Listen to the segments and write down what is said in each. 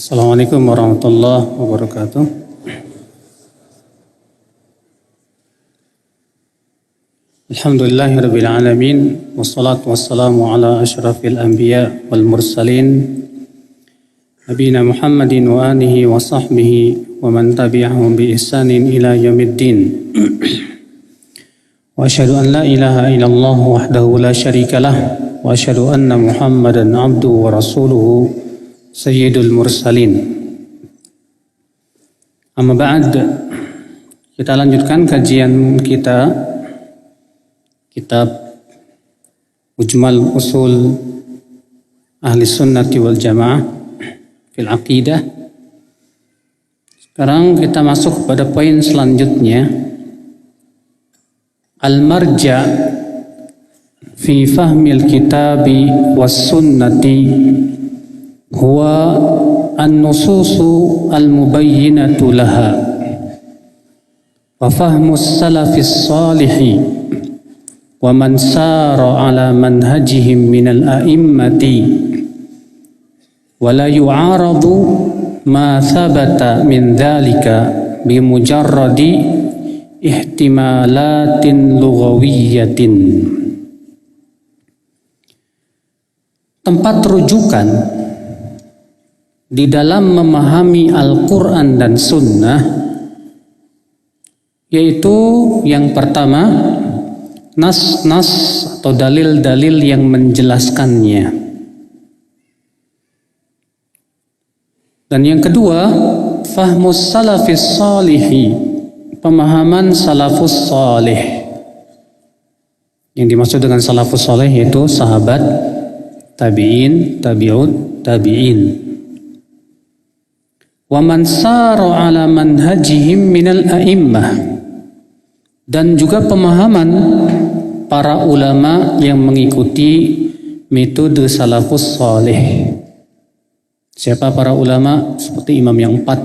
Assalamualaikum warahmatullahi wabarakatuh. Alhamdulillahirabbil alamin wassalatu wassalamu ala asyrafil anbiya wal mursalin nabiyina Muhammadin wa alihi wa sahbihi wa man tabi'ahum bi ihsanin ila yaumiddin. Wa asyhadu an la ilaha illallah wahdahu la syarikalah wa asyhadu anna Muhammadan abduhu wa rasuluhu Sayyidul Mursalin. Amma ba'd, kita lanjutkan kajian kita kitab Mujmal Usul Ahli Sunnati wal Jamaah fil Aqidah. Sekarang kita masuk pada poin selanjutnya, Al-Marja' fi fahmil kitabi was sunnati huwa an-nususu al-mubayyinatu laha wa fahmus salafis salihi wa man sara ala manhajihim minal a'immati wa la yu'aradu ma thabata min dhalika bimujarradi ihtimalatin lughawiyatin. Tempat rujukan di dalam memahami Al-Quran dan Sunnah, yaitu yang pertama, nas-nas atau dalil-dalil yang menjelaskannya, dan yang kedua, fahmus salafis salihi, pemahaman salafus salih. Yang dimaksud dengan salafus salih yaitu sahabat, tabi'in, tabi'ut, tabi'in. Wa man sara ala manhajihim minal a'immah, dan juga pemahaman para ulama yang mengikuti metode salafus salih. Siapa para ulama? Seperti imam yang empat,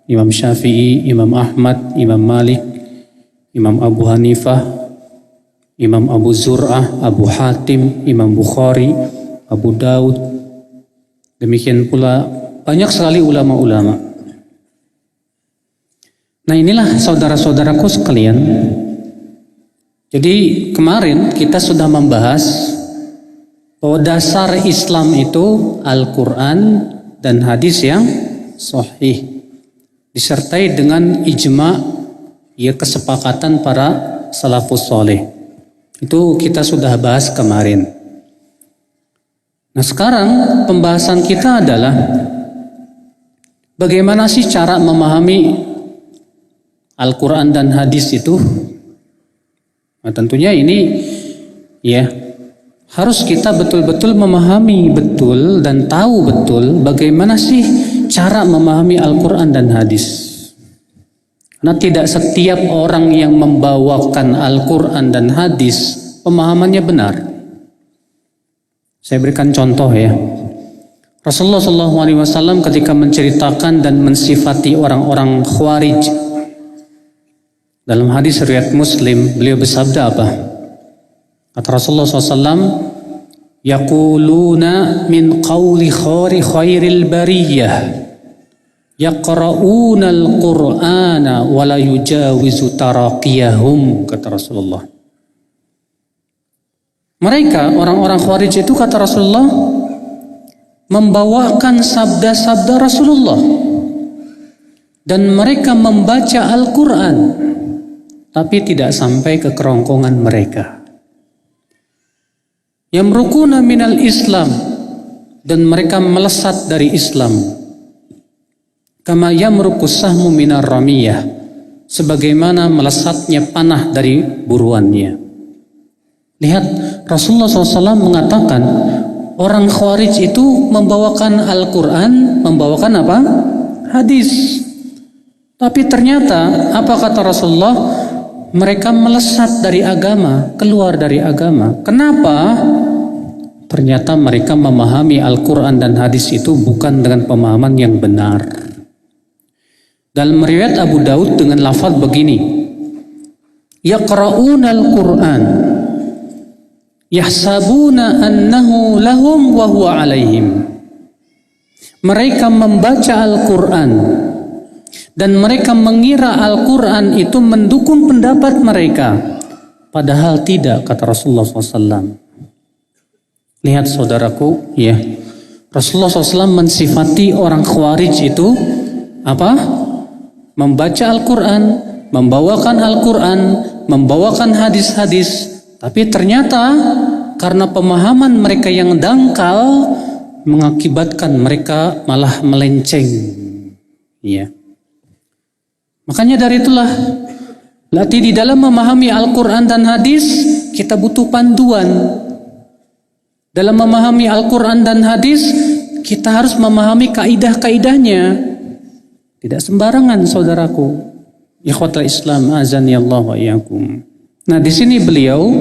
Imam Syafi'i, Imam Ahmad, Imam Malik, Imam Abu Hanifah, Imam Abu Zur'ah, Abu Hatim, Imam Bukhari, Abu Daud. Demikian pula banyak sekali ulama-ulama. Nah, inilah saudara-saudaraku sekalian. Jadi kemarin kita sudah membahas bahwa dasar Islam itu Al-Quran dan hadis yang sahih, disertai dengan ijma', ya, kesepakatan para salafus saleh. Itu kita sudah bahas kemarin. Nah, sekarang pembahasan kita adalah bagaimana sih cara memahami Al-Quran dan hadis itu? Nah, tentunya ini ya harus kita betul-betul memahami betul dan tahu betul bagaimana sih cara memahami Al-Quran dan hadis. Karena tidak setiap orang yang membawakan Al-Quran dan hadis pemahamannya benar. Saya berikan contoh ya. Rasulullah SAW ketika menceritakan dan mensifati orang-orang Khawarij, dalam hadis riwayat Muslim, beliau bersabda apa? Kata Rasulullah SAW, yaquluna min qawli khairil bariyah yaqra'una al-Qur'ana wa la yujawizu taraqiyahum, kata Rasulullah. Mereka, orang-orang Khawarij itu, kata Rasulullah, membawakan sabda-sabda Rasulullah dan mereka membaca Al-Quran tapi tidak sampai ke kerongkongan mereka. Yamruquna minal Islam, dan mereka melesat dari Islam. Kama yamruqus sahmu minar ramiyah, sebagaimana melesatnya panah dari buruannya. Lihat, Rasulullah SAW mengatakan orang Khawarij itu membawakan Al-Quran, membawakan apa? Hadis. Tapi ternyata apa kata Rasulullah? Mereka melesat dari agama, keluar dari agama. Kenapa? Ternyata mereka memahami Al-Quran dan hadis itu bukan dengan pemahaman yang benar. Dalam riwayat Abu Daud dengan lafaz begini, yaqra'una al-Quran yahsabuna annahu lahum wa huwa alaihim Mereka membaca Al-Quran dan mereka mengira Al-Quran itu mendukung pendapat mereka. Padahal tidak, kata Rasulullah SAW. Lihat saudaraku, ya, Rasulullah SAW mensifati orang Khawarij itu apa? Membaca Al-Quran, membawakan Al-Quran, membawakan hadis-hadis, tapi ternyata karena pemahaman mereka yang dangkal mengakibatkan mereka malah melenceng. Ya. Makanya dari itulah berarti di dalam memahami Al-Quran dan hadis kita butuh panduan. Dalam memahami Al-Quran dan hadis kita harus memahami kaidah-kaidahnya. Tidak sembarangan saudaraku. Ikhwatul Islam azani Allah wa iyyakum. Nah, di sini beliau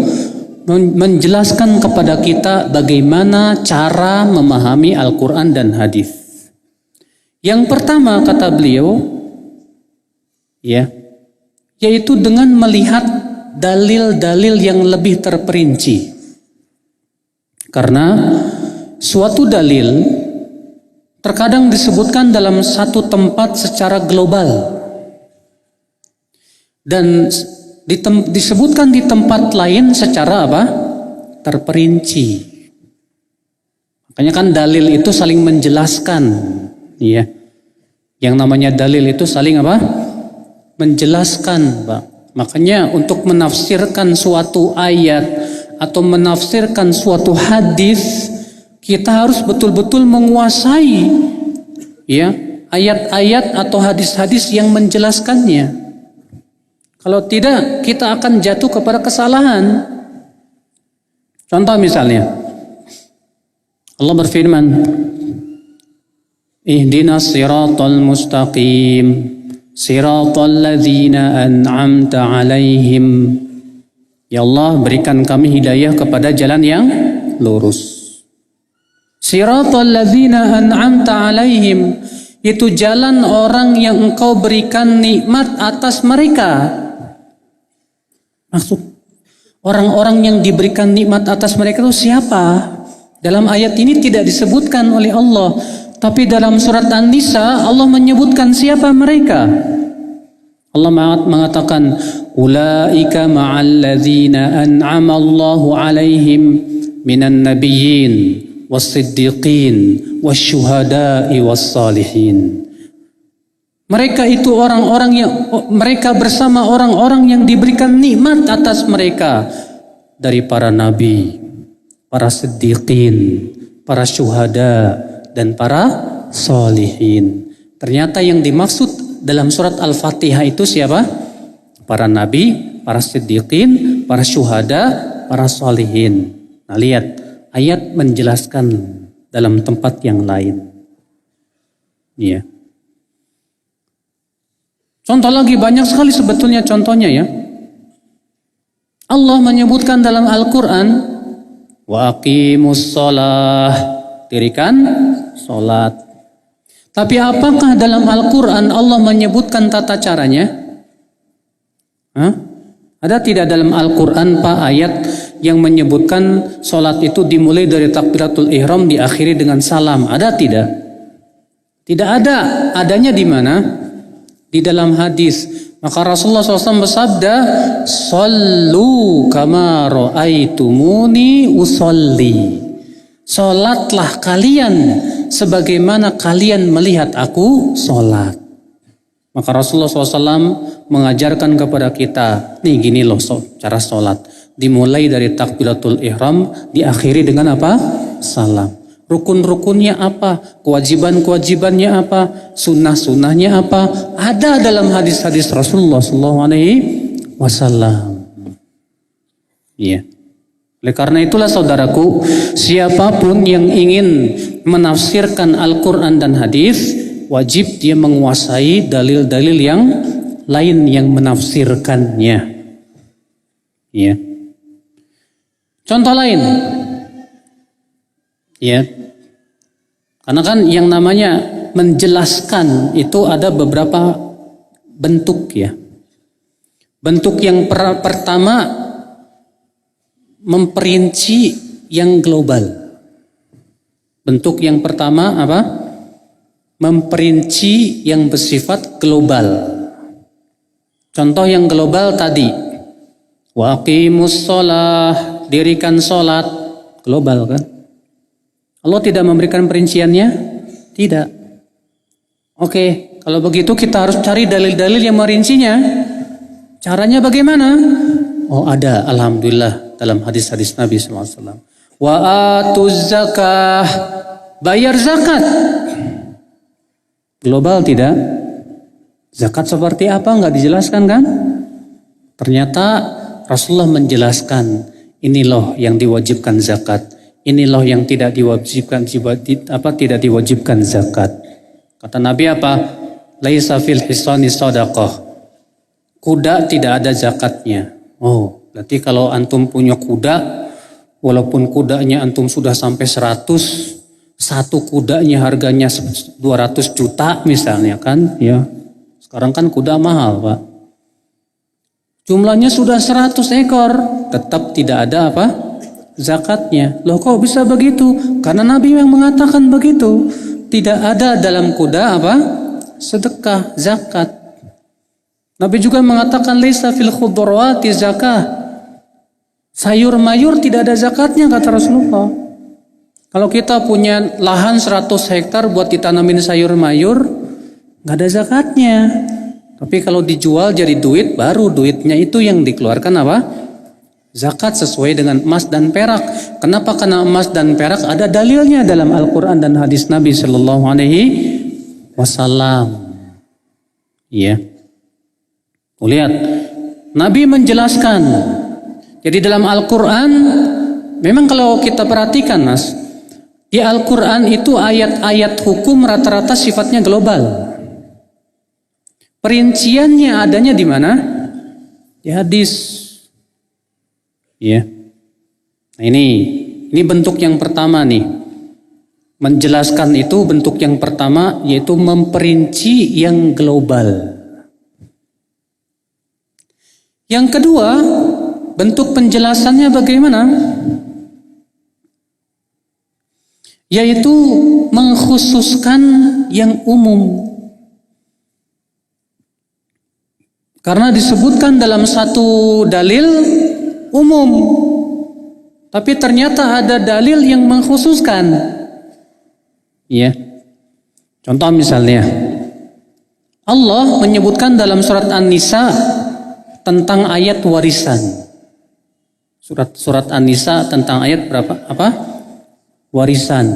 menjelaskan kepada kita bagaimana cara memahami Al-Quran dan hadis. Yang pertama kata beliau, ya, yaitu dengan melihat dalil-dalil yang lebih terperinci. Karena suatu dalil terkadang disebutkan dalam satu tempat secara global dan disebutkan di tempat lain secara apa? Terperinci. Makanya kan dalil itu saling menjelaskan, ya. Yang namanya dalil itu saling apa? Menjelaskan, Pak. Makanya untuk menafsirkan suatu ayat atau menafsirkan suatu hadis, kita harus betul-betul menguasai, ya, ayat-ayat atau hadis-hadis yang menjelaskannya. Kalau tidak, kita akan jatuh kepada kesalahan. Contoh misalnya, Allah berfirman, Ihdinas siratal mustaqim, siratal ladzina an'amta alaihim. Ya Allah, berikan kami hidayah kepada jalan yang lurus. Siratal ladzina an'amta alaihim, itu jalan orang yang engkau berikan nikmat atas mereka. Maksud orang-orang yang diberikan nikmat atas mereka itu siapa? Dalam ayat ini tidak disebutkan oleh Allah, tapi dalam surat An-Nisa Allah menyebutkan siapa mereka. Allah mengatakan, ulaika ma'al ladzina an'ama Allahu alaihim minan nabiyyin was-siddiqin wasyuhada'i was-salihin. Mereka itu orang-orang yang mereka bersama orang-orang yang diberikan nikmat atas mereka dari para nabi, para siddiqin, para syuhada dan para salihin. Ternyata yang dimaksud dalam surat Al-Fatihah itu siapa? Para nabi, para siddiqin, para syuhada, para salihin. Nah, lihat ayat menjelaskan dalam tempat yang lain. Iya. Contoh lagi banyak sekali sebetulnya contohnya, ya. Allah menyebutkan dalam Al-Quran, wa aqimus shalah, dirikan salat. Tapi apakah dalam Al-Quran Allah menyebutkan tata caranya? Ada tidak dalam Al-Quran, Pak, ayat yang menyebutkan salat itu dimulai dari takbiratul ihram diakhiri dengan salam? Ada tidak? Tidak ada. Adanya di mana? Di dalam hadis. Maka Rasulullah SAW bersabda, "Shallu kama ra'aitumuni usolli." Salatlah kalian sebagaimana kalian melihat aku salat. Maka Rasulullah SAW mengajarkan kepada kita, nih gini loh cara salat. Dimulai dari takbiratul ihram, diakhiri dengan apa? Salam. Rukun-rukunnya apa? Kewajiban-kewajibannya apa? Sunnah-sunnahnya apa? Ada dalam hadis-hadis Rasulullah SAW. Iya. Oleh karena itulah saudaraku, siapapun yang ingin menafsirkan Al-Quran dan hadis, wajib dia menguasai dalil-dalil yang lain yang menafsirkannya. Iya. Contoh lain. Ya, karena kan yang namanya menjelaskan itu ada beberapa bentuk, ya. Bentuk yang pertama memperinci yang global. Bentuk yang pertama apa? memperinci yang bersifat global. Contoh yang global tadi, wa aqimus shalah, dirikan salat, global kan? Allah tidak memberikan perinciannya? Tidak. Oke, kalau begitu kita harus cari dalil-dalil yang merincinya. Caranya bagaimana? Oh ada, alhamdulillah dalam hadis-hadis Nabi SAW. Wa atuz zakah, bayar zakat. Global tidak? Zakat seperti apa nggak dijelaskan kan? Ternyata Rasulullah menjelaskan, ini loh yang diwajibkan zakat, ini loh yang tidak diwajibkan zakat. Kata Nabi apa? Laisa fil hisani shadaqah. Kuda tidak ada zakatnya. Oh, berarti kalau antum punya kuda, walaupun kudanya antum sudah sampai 100, satu kudanya harganya 200 juta misalnya kan, ya. Sekarang kan kuda mahal, Pak. Jumlahnya sudah 100 ekor, tetap tidak ada apa? Zakatnya. Loh kok bisa begitu? Karena Nabi yang mengatakan begitu. Tidak ada dalam kuda apa? Sedekah, zakat. Nabi juga mengatakan laisa fil khudrawati zakah. Sayur mayur tidak ada zakatnya kata Rasulullah. Kalau kita punya lahan 100 hektar buat ditanamin sayur mayur, nggak ada zakatnya. Tapi kalau dijual jadi duit, baru duitnya itu yang dikeluarkan apa? Zakat sesuai dengan emas dan perak. Kenapa? Karena emas dan perak ada dalilnya dalam Al-Quran dan hadis Nabi Sallallahu Alaihi Wasallam. Iya. Lihat, Nabi menjelaskan. Jadi dalam Al-Quran, memang kalau kita perhatikan Mas, di Al-Quran itu ayat-ayat hukum rata-rata sifatnya global. Perinciannya adanya di mana? Di hadis. Ya. Nah ini bentuk yang pertama nih. Menjelaskan itu bentuk yang pertama, yaitu memperinci yang global. Yang kedua, bentuk penjelasannya bagaimana? Yaitu mengkhususkan yang umum. Karena disebutkan dalam satu dalil umum, tapi ternyata ada dalil yang mengkhususkan. Ya. Contoh misalnya, Allah menyebutkan dalam surat An-Nisa tentang ayat warisan. Surat An-Nisa tentang ayat berapa? Apa? Warisan.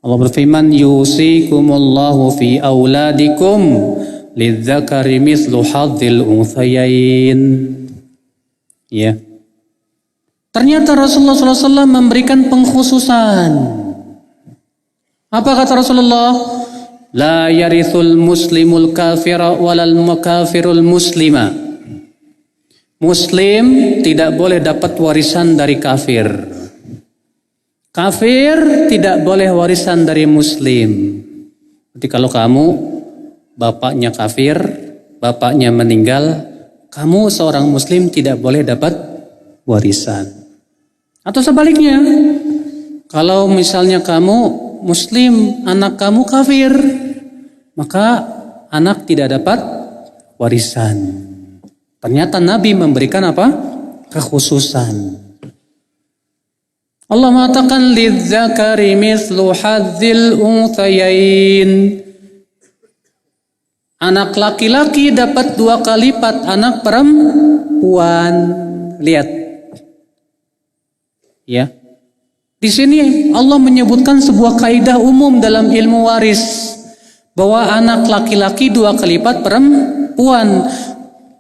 Allah berfirman, yusikumullahu fi auladikum lidzakari mithlu hadzil unthayain. Ya. Ternyata Rasulullah SAW memberikan pengkhususan. Apa kata Rasulullah? La yarithul muslimul kafira walal kafirul muslima. Muslim tidak boleh dapat warisan dari kafir. Kafir tidak boleh warisan dari muslim. Jadi kalau kamu bapaknya kafir, bapaknya meninggal, kamu seorang muslim tidak boleh dapat warisan. Atau sebaliknya, kalau misalnya kamu muslim, anak kamu kafir, maka anak tidak dapat warisan. Ternyata Nabi memberikan apa? Kekhususan. Allah mengatakan lidzakari mithlu hadzil unthayain. Anak laki-laki dapat 2 kali lipat anak perempuan. Lihat. Ya. Di sini Allah menyebutkan sebuah kaidah umum dalam ilmu waris, bahwa anak laki-laki 2 kali lipat perempuan.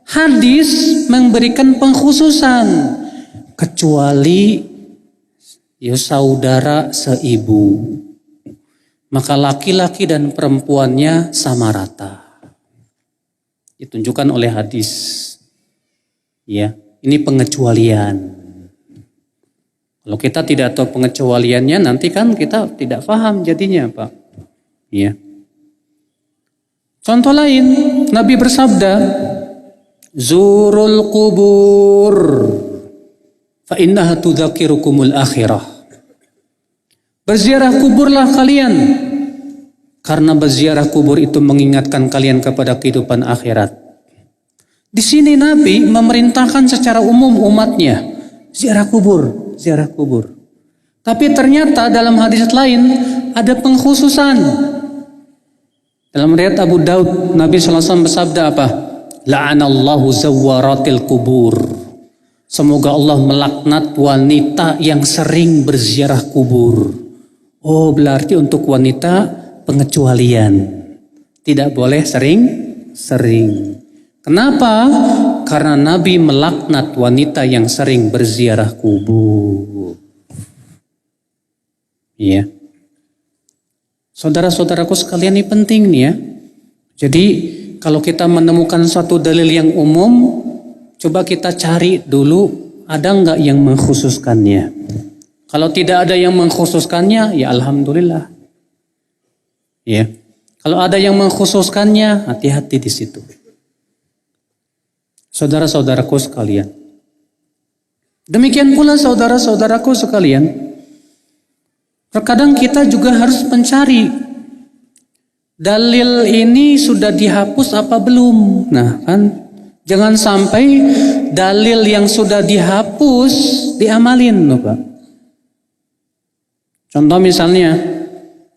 Hadis memberikan pengkhususan, kecuali ya saudara seibu, maka laki-laki dan perempuannya sama rata. Ditunjukkan oleh hadis. Ya, ini pengecualian. Kalau kita tidak tahu pengecualiannya, nanti kan kita tidak paham jadinya, Pak. Ya. Contoh lain, Nabi bersabda, Zurul kubur fa innaha tudzakirukumul akhirah. Berziarah kuburlah kalian, Karena berziarah kubur itu mengingatkan kalian kepada kehidupan akhirat. Di sini Nabi memerintahkan secara umum umatnya, ziarah kubur, ziarah kubur. Tapi ternyata dalam hadis lain ada pengkhususan. Dalam riwayat Abu Daud, Nabi SAW bersabda apa? La'anallahu zawaratil kubur. Semoga Allah melaknat wanita yang sering berziarah kubur. Oh, berarti untuk wanita pengecualian. Tidak boleh sering-sering. Kenapa? Karena Nabi melaknat wanita yang sering berziarah kubur. Iya. Saudara-saudaraku sekalian, ini penting nih ya. Jadi kalau kita menemukan suatu dalil yang umum, coba kita cari dulu ada nggak yang mengkhususkannya. Kalau tidak ada yang mengkhususkannya, ya alhamdulillah. Ya, kalau ada yang mengkhususkannya, hati-hati di situ. Saudara-saudaraku sekalian. Demikian pula saudara-saudaraku sekalian. Terkadang kita juga harus mencari dalil ini sudah dihapus apa belum. Nah kan, jangan sampai dalil yang sudah dihapus diamalin loh Pak. Contoh misalnya,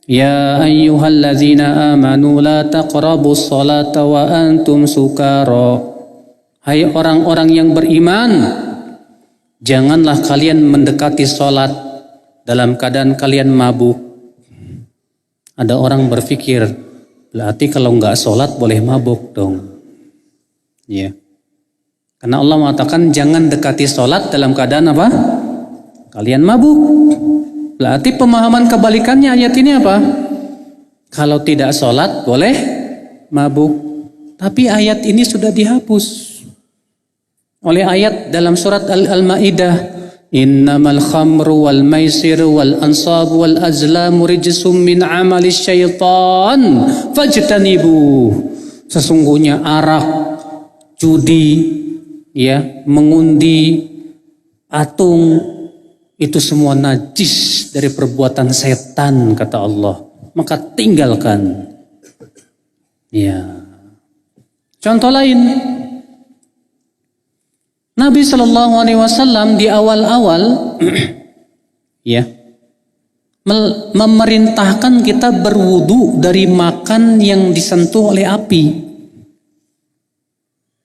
ya ayyuhallazina amanu la taqrabus salata wa antum sukara. Hai orang-orang yang beriman, janganlah kalian mendekati salat dalam keadaan kalian mabuk. Ada orang berpikir, berarti kalau enggak salat boleh mabuk dong. Ya. Karena Allah mengatakan jangan dekati salat dalam keadaan apa? Kalian mabuk. Berarti pemahaman kebalikannya ayat ini apa? Kalau tidak sholat boleh mabuk. Tapi ayat ini sudah dihapus oleh ayat dalam surat Al-Ma'idah. Innamal khamru wal maisir wal ansab wal azlamu rijsum min amali syaitan fajtanibu. Sesungguhnya arak, judi, ya, mengundi, patung, itu semua najis dari perbuatan setan kata Allah. Maka tinggalkan. Ya. Contoh lain. Nabi SAW di awal-awal ya memerintahkan kita berwudu dari makan yang disentuh oleh api.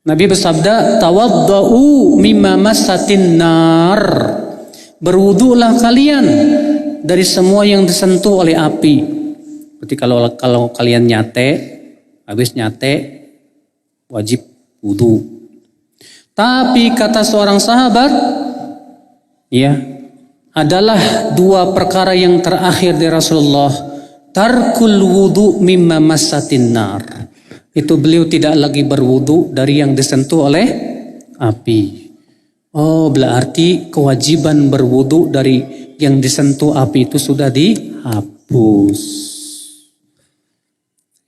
Nabi bersabda, tawadda'u mimma massatin nar. Berwudulah kalian dari semua yang disentuh oleh api. Berarti kalau kalian nyate, habis nyate wajib wudu. Tapi kata seorang sahabat, ya, adalah dua perkara yang terakhir dari Rasulullah. Tarkul wudu mimma massatin nar. Itu beliau tidak lagi berwudu dari yang disentuh oleh api. Oh, berarti kewajiban berwudu dari yang disentuh api itu sudah dihapus.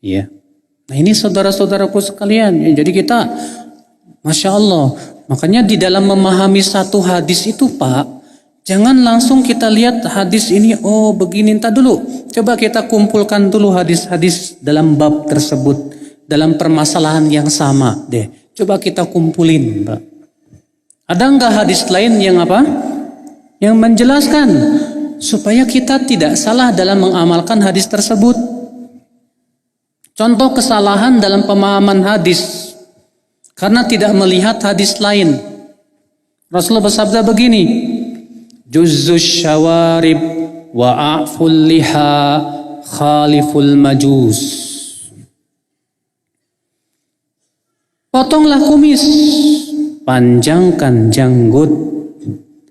Ya. Nah ini saudara-saudaraku sekalian. Jadi kita, Masya Allah. Makanya di dalam memahami satu hadis itu Pak, jangan langsung kita lihat hadis ini, oh begini, entah dulu. Coba kita kumpulkan dulu hadis-hadis dalam bab tersebut, dalam permasalahan yang sama deh. Coba kita kumpulin Pak. Ada enggak hadis lain yang apa? Yang menjelaskan supaya kita tidak salah dalam mengamalkan hadis tersebut. Contoh kesalahan dalam pemahaman hadis karena tidak melihat hadis lain. Rasulullah bersabda begini, Juzzus syawarib wa a'ful liha khaliful majus. Potonglah kumis, panjangkan janggut,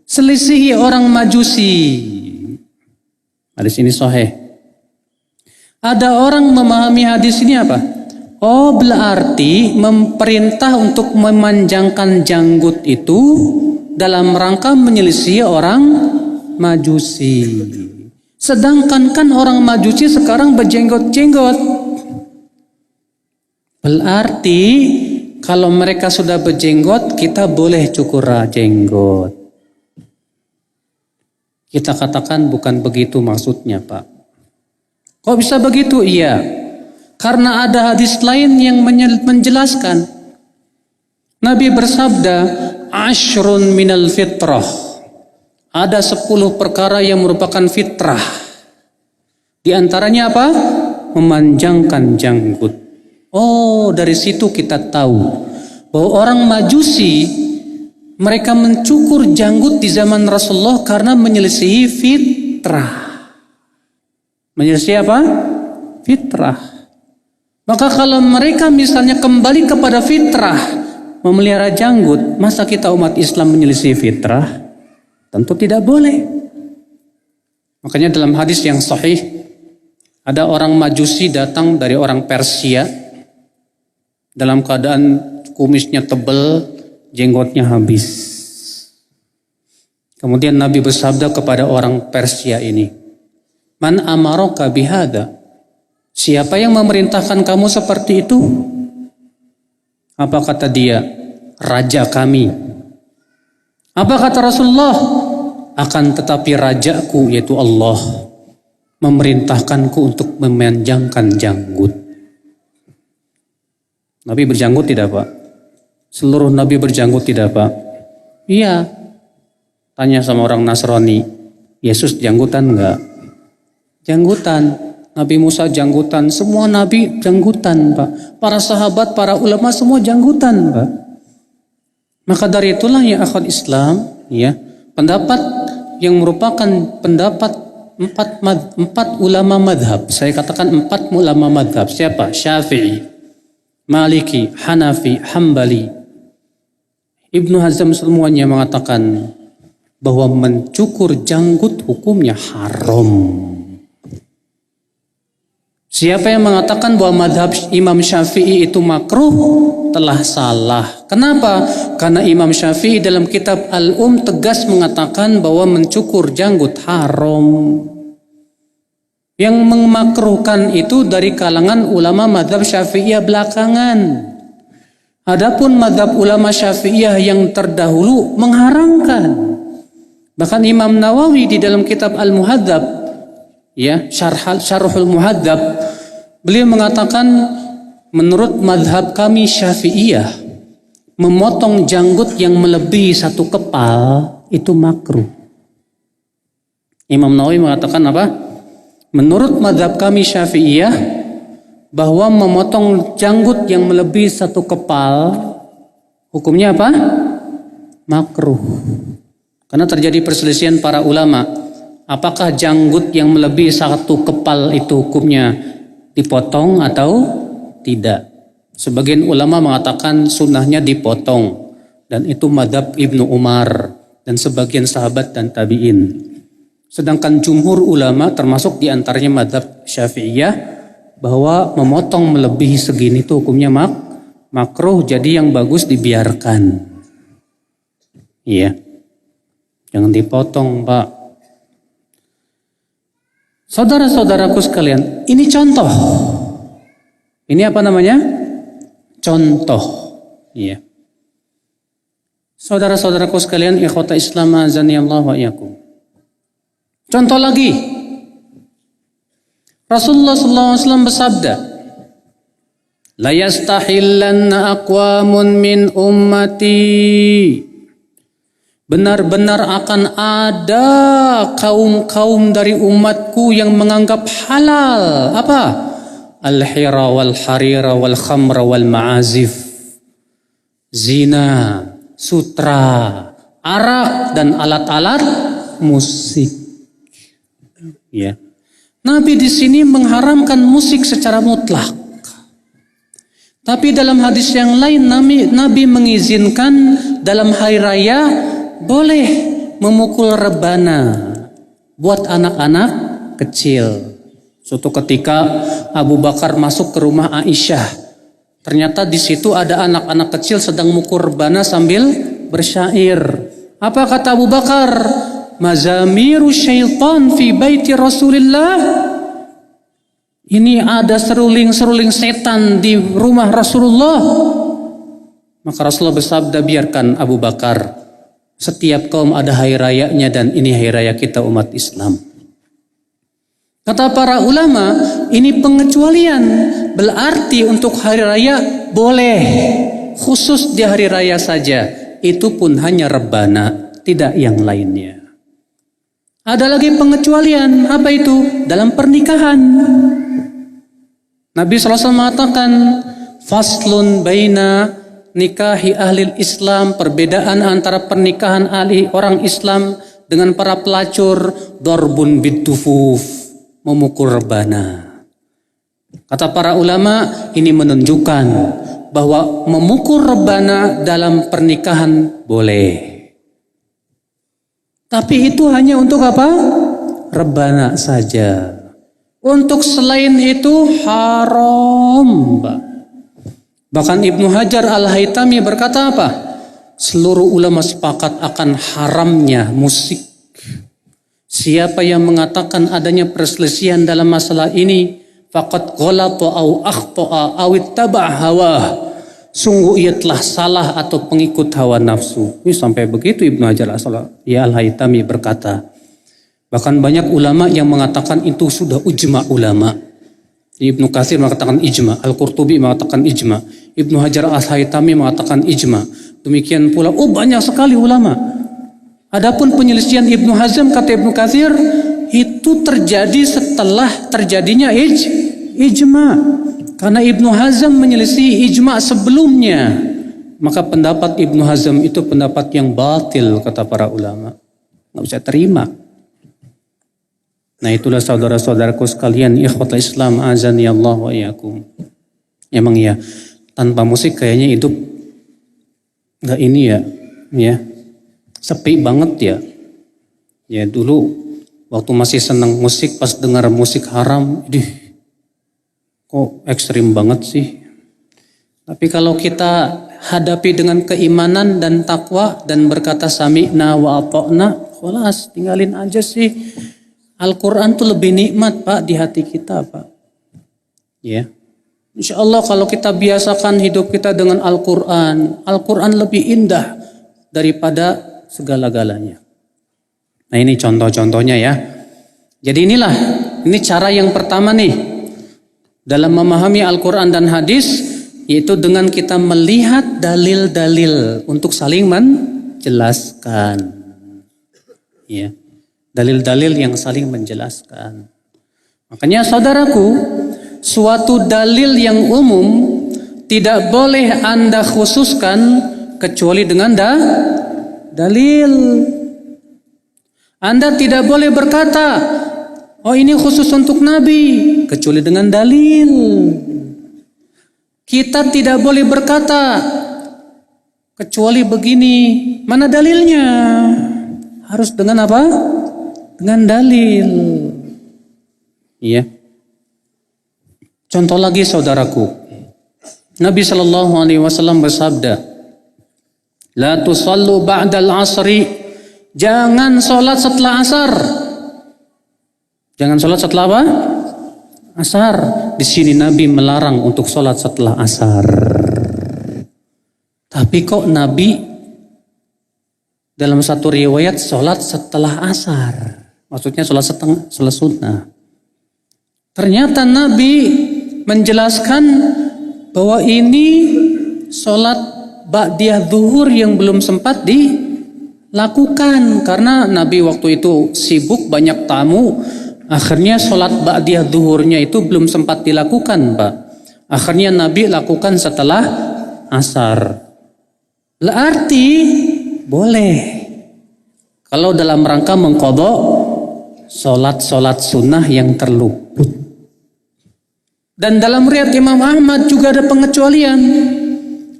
selisihi orang majusi. Hadis ini sahih. Ada orang memahami hadis ini apa? Oh, berarti memerintah untuk memanjangkan janggut itu dalam rangka menyelisih orang majusi. Sedangkan kan orang majusi sekarang berjenggot-jenggot. Berarti kalau mereka sudah berjenggot, kita boleh cukur jenggot. Kita katakan bukan begitu maksudnya Pak. Kok bisa begitu? Iya. Karena ada hadis lain yang menjelaskan. Nabi bersabda, "Ashrun minal fitrah." Ada 10 perkara yang merupakan fitrah. Di antaranya apa? Memanjangkan janggut. Oh, dari situ kita tahu bahwa orang Majusi mereka mencukur janggut di zaman Rasulullah karena menyelisihi fitrah. Menyelisihi apa? Fitrah. Maka kalau mereka misalnya kembali kepada fitrah, memelihara janggut, masa kita umat Islam menyelisih fitrah? Tentu tidak boleh. Makanya dalam hadis yang sahih, ada orang Majusi datang dari orang Persia dalam keadaan kumisnya tebal, jenggotnya habis. Kemudian Nabi bersabda kepada orang Persia ini, "Man amaraka bihada?" Siapa yang memerintahkan kamu seperti itu? Apa kata dia? Raja kami. Apa kata Rasulullah? Akan tetapi rajaku yaitu Allah memerintahkanku untuk memanjangkan janggut. Nabi berjanggut tidak, Pak? Seluruh Nabi berjanggut tidak, Pak? Iya. Tanya sama orang Nasrani, Yesus janggutan enggak? Janggutan. Nabi Musa janggutan. Semua Nabi janggutan, Pak. Para sahabat, para ulama semua janggutan, Pak. Maka dari itulah ya akhwat Islam, ya, pendapat yang merupakan pendapat empat ulama madhab. Saya katakan 4 ulama madhab. Siapa? Syafi'i, Maliki, Hanafi, Hambali, Ibnu Hazm, semuanya mengatakan bahwa mencukur janggut hukumnya haram. Siapa yang mengatakan bahwa madhab Imam Syafi'i itu makruh telah salah. Kenapa? Karena Imam Syafi'i dalam kitab tegas mengatakan bahwa mencukur janggut haram. Yang memakruhkan itu dari kalangan ulama madhab Syafi'iyah belakangan. Adapun madhab ulama Syafi'iyah yang terdahulu mengharamkan. Bahkan Imam Nawawi di dalam kitab Al-Muhadzab, ya, Syarhul Muhadzab, beliau mengatakan menurut madhab kami Syafi'iyah, memotong janggut yang melebihi 1 kepal itu makruh. Imam Nawawi mengatakan apa? Menurut madhab kami Syafi'iyah, bahwa memotong janggut yang melebihi 1 kepal hukumnya apa? Makruh. Karena terjadi perselisihan para ulama. Apakah janggut yang melebihi 1 kepal itu hukumnya dipotong atau tidak? Sebagian ulama mengatakan sunnahnya dipotong. Dan itu madhab Ibnu Umar dan sebagian sahabat dan tabi'in. Sedangkan jumhur ulama termasuk diantaranya madhab Syafi'iyah bahwa memotong melebihi segini itu hukumnya makruh, jadi yang bagus dibiarkan. Iya. Jangan dipotong, Pak. Saudara-saudaraku sekalian, ini contoh. Ini apa namanya? Contoh. Iya. Saudara-saudaraku sekalian, ikhwata Islam azani Allah wa iyyakum. Contoh lagi. Rasulullah SAW bersabda, "La yastahillanna aqwamun min ummati." Benar-benar akan ada kaum-kaum dari umatku yang menganggap halal apa? Al-hira wal harira wal khamra wal ma'azif. Zina, sutra, arak dan alat-alat musik. Ya. Nabi di sini mengharamkan musik secara mutlak. Tapi dalam hadis yang lain Nabi mengizinkan dalam hari raya boleh memukul rebana buat anak-anak kecil. Suatu ketika Abu Bakar masuk ke rumah Aisyah. Ternyata di situ ada anak-anak kecil sedang mukul rebana sambil bersyair. Apa kata Abu Bakar? Mazamiru syaitan fi baiti Rasulillah. Ini ada seruling-seruling setan di rumah Rasulullah. Maka Rasulullah bersabda, biarkan Abu Bakar. Setiap kaum ada hari rayanya dan ini hari raya kita umat Islam. Kata para ulama, ini pengecualian. Berarti untuk hari raya boleh. Khusus di hari raya saja. Itu pun hanya rebana, tidak yang lainnya. Ada lagi pengecualian. Apa itu? Dalam pernikahan. Nabi SAW mengatakan, faslun baina nikahi ahli Islam, perbedaan antara pernikahan ahli orang Islam dengan para pelacur, darbun bidufuf, memukul rebana. Kata para ulama, ini menunjukkan bahwa memukul rebana dalam pernikahan boleh. Tapi itu hanya untuk apa? Rebana saja. Untuk selain itu haram. Bahkan Ibnu Hajar Al-Haytami berkata apa? Seluruh ulama sepakat akan haramnya musik. Siapa yang mengatakan adanya perselisihan dalam masalah ini, faqad ghalata au akhta'a aw ittaba' hawah. Sungguh ia telah salah atau pengikut hawa nafsu. Ini sampai begitu Ibnu Hajar Al-Haytami berkata. Bahkan banyak ulama yang mengatakan itu sudah ijma ulama. Ibnu Katsir mengatakan ijma, Al-Qurtubi mengatakan ijma, Ibnu Hajar Al-Haytami mengatakan ijma. Demikian pula banyak sekali ulama. Adapun penyelesaian Ibnu Hazm, kata Ibnu Katsir, itu terjadi setelah terjadinya ijma. Karena Ibnu Hazm menyelisih ijma sebelumnya. Maka pendapat Ibnu Hazm itu pendapat yang batil, kata para ulama. Nggak bisa terima. Nah itulah saudara-saudaraku sekalian, ikhwatul Islam, azani Allah wa iyyakum. Emang ya, tanpa musik kayaknya hidup nggak ini ya, sepi banget ya. Ya dulu waktu masih senang musik, pas dengar musik haram, kok ekstrim banget sih. Tapi kalau kita hadapi dengan keimanan dan takwa dan berkata sami'na wa ata'na, khalas, tinggalin aja sih. Al-Quran tuh lebih nikmat Pak di hati kita Pak. Ya. Insya Allah kalau kita biasakan hidup kita dengan Al-Quran, Al-Quran lebih indah daripada segala-galanya. Nah ini contoh-contohnya ya. Jadi ini cara yang pertama nih. Dalam memahami Al-Quran dan hadis, yaitu dengan kita melihat dalil-dalil untuk saling menjelaskan. Ya. Dalil-dalil yang saling menjelaskan. Makanya saudaraku, suatu dalil yang umum tidak boleh Anda khususkan kecuali dengan dalil. Anda tidak boleh berkata, oh ini khusus untuk Nabi, kecuali dengan dalil. Kita tidak boleh berkata, kecuali begini, mana dalilnya? Harus dengan apa? Dengan dalil. Iya. Contoh lagi saudaraku. Nabi SAW bersabda, la tusallu ba'dal asri. Jangan sholat setelah asar. Jangan sholat setelah apa? Asar. Di sini Nabi melarang untuk sholat setelah asar. Tapi kok Nabi dalam satu riwayat sholat setelah asar? Maksudnya sholat sunnah. Ternyata Nabi menjelaskan bahwa ini sholat ba'diyah zuhur yang belum sempat dilakukan. Karena Nabi waktu itu sibuk, banyak tamu. Akhirnya sholat ba'diyah zuhurnya itu belum sempat dilakukan Pak. Akhirnya Nabi lakukan setelah asar. Berarti boleh. Kalau dalam rangka mengqadha sholat sunnah yang terluput. Dan dalam riwayat Imam Ahmad juga ada pengecualian.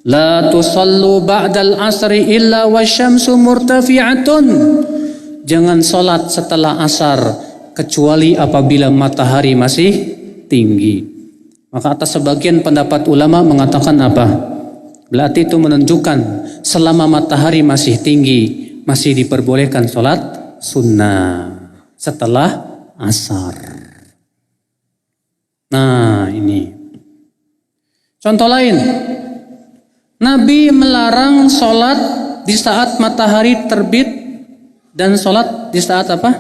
La tusallu ba'dal asri illa wasyamsu murtafi'atun. Jangan sholat setelah asar kecuali apabila matahari masih tinggi. Maka atas sebagian pendapat ulama mengatakan apa? Berarti itu menunjukkan selama matahari masih tinggi masih diperbolehkan sholat sunnah setelah asar. Nah ini. Contoh lain. Nabi melarang sholat di saat matahari terbit dan sholat di saat apa?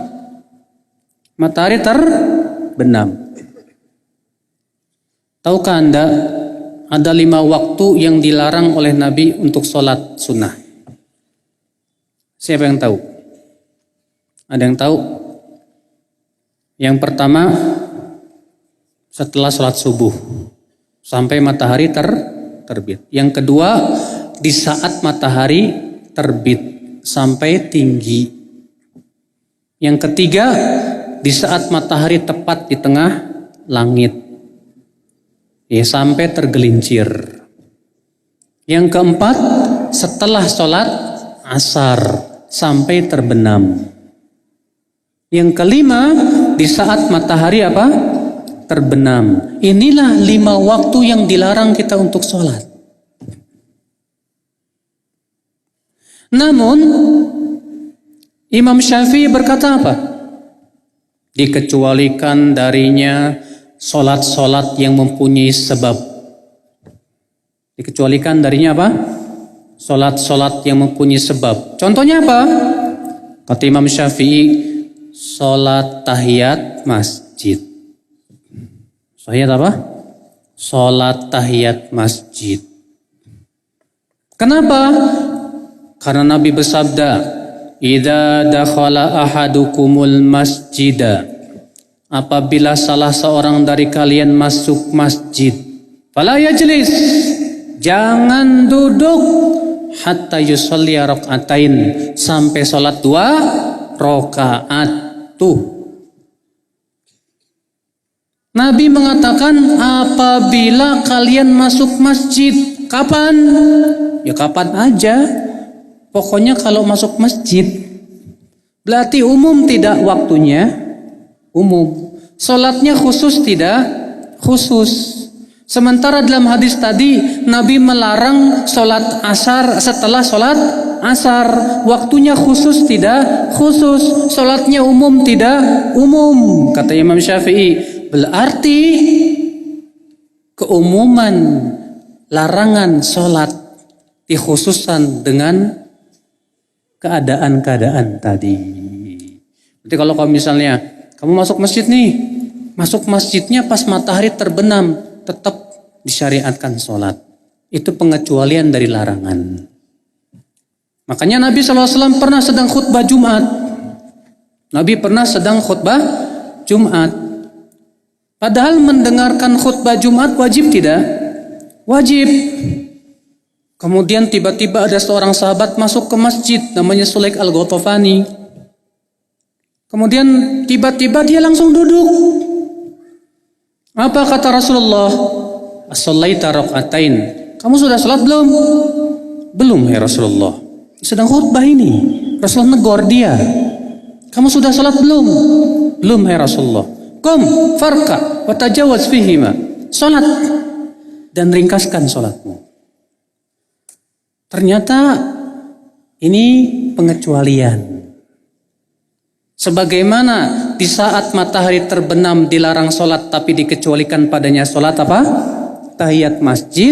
Matahari terbenam. Tahukah Anda ada 5 waktu yang dilarang oleh Nabi untuk sholat sunnah? Siapa yang tahu? Ada yang tahu? Yang pertama, setelah sholat subuh sampai matahari terbit. Yang kedua, di saat matahari terbit sampai tinggi. Yang ketiga, di saat matahari tepat di tengah langit, ya, sampai tergelincir. Yang keempat, setelah sholat asar sampai terbenam. Yang kelima, di saat matahari apa? Terbenam. Inilah 5 waktu yang dilarang kita untuk sholat. Namun Imam Syafi'i berkata apa? Dikecualikan darinya sholat-sholat yang mempunyai sebab. Dikecualikan darinya apa? Sholat-sholat yang mempunyai sebab. Contohnya apa? Kata Imam Syafi'i, sholat tahiyat masjid. Tahiyat apa? Sholat tahiyat masjid. Kenapa? Karena Nabi bersabda, "Idza dakhala ahadukumul masjida," apabila salah seorang dari kalian masuk masjid, fala yajlis, jangan duduk, hatta yusalli rakaatain, sampai salat 2 rakaat. Tuh, Nabi mengatakan apabila kalian masuk masjid, kapan? Ya kapan aja. Pokoknya kalau masuk masjid, berarti umum tidak waktunya? Umum. Sholatnya khusus tidak? Khusus. Sementara dalam hadis tadi, Nabi melarang sholat asar setelah sholat asar. Waktunya khusus tidak? Khusus. Sholatnya umum tidak? Umum. Kata Imam Syafi'i, berarti keumuman larangan sholat dikhususkan dengan keadaan-keadaan tadi. Jadi kalau misalnya kamu masuk masjid nih, masuk masjidnya pas matahari terbenam, tetap disyariatkan sholat. Itu pengecualian dari larangan. Makanya Nabi SAW pernah sedang khutbah Jumat. Nabi pernah sedang khutbah Jumat. Padahal mendengarkan khutbah Jumat wajib tidak? Wajib. Kemudian tiba-tiba ada seorang sahabat masuk ke masjid, namanya Sulaik Al-Ghatafani. Kemudian tiba-tiba dia langsung duduk. Apa kata Rasulullah? As-shallaita rakaatain. Kamu sudah salat belum? Belum ya Rasulullah. Sedang khutbah ini. Rasulullah negor dia. Kamu sudah salat belum? Belum ya Rasulullah. Qum farka wa tajawaz fihima. Salat dan ringkaskan salatmu. Ternyata ini pengecualian. Sebagaimana di saat matahari terbenam dilarang sholat tapi dikecualikan padanya sholat apa? Tahiyat masjid.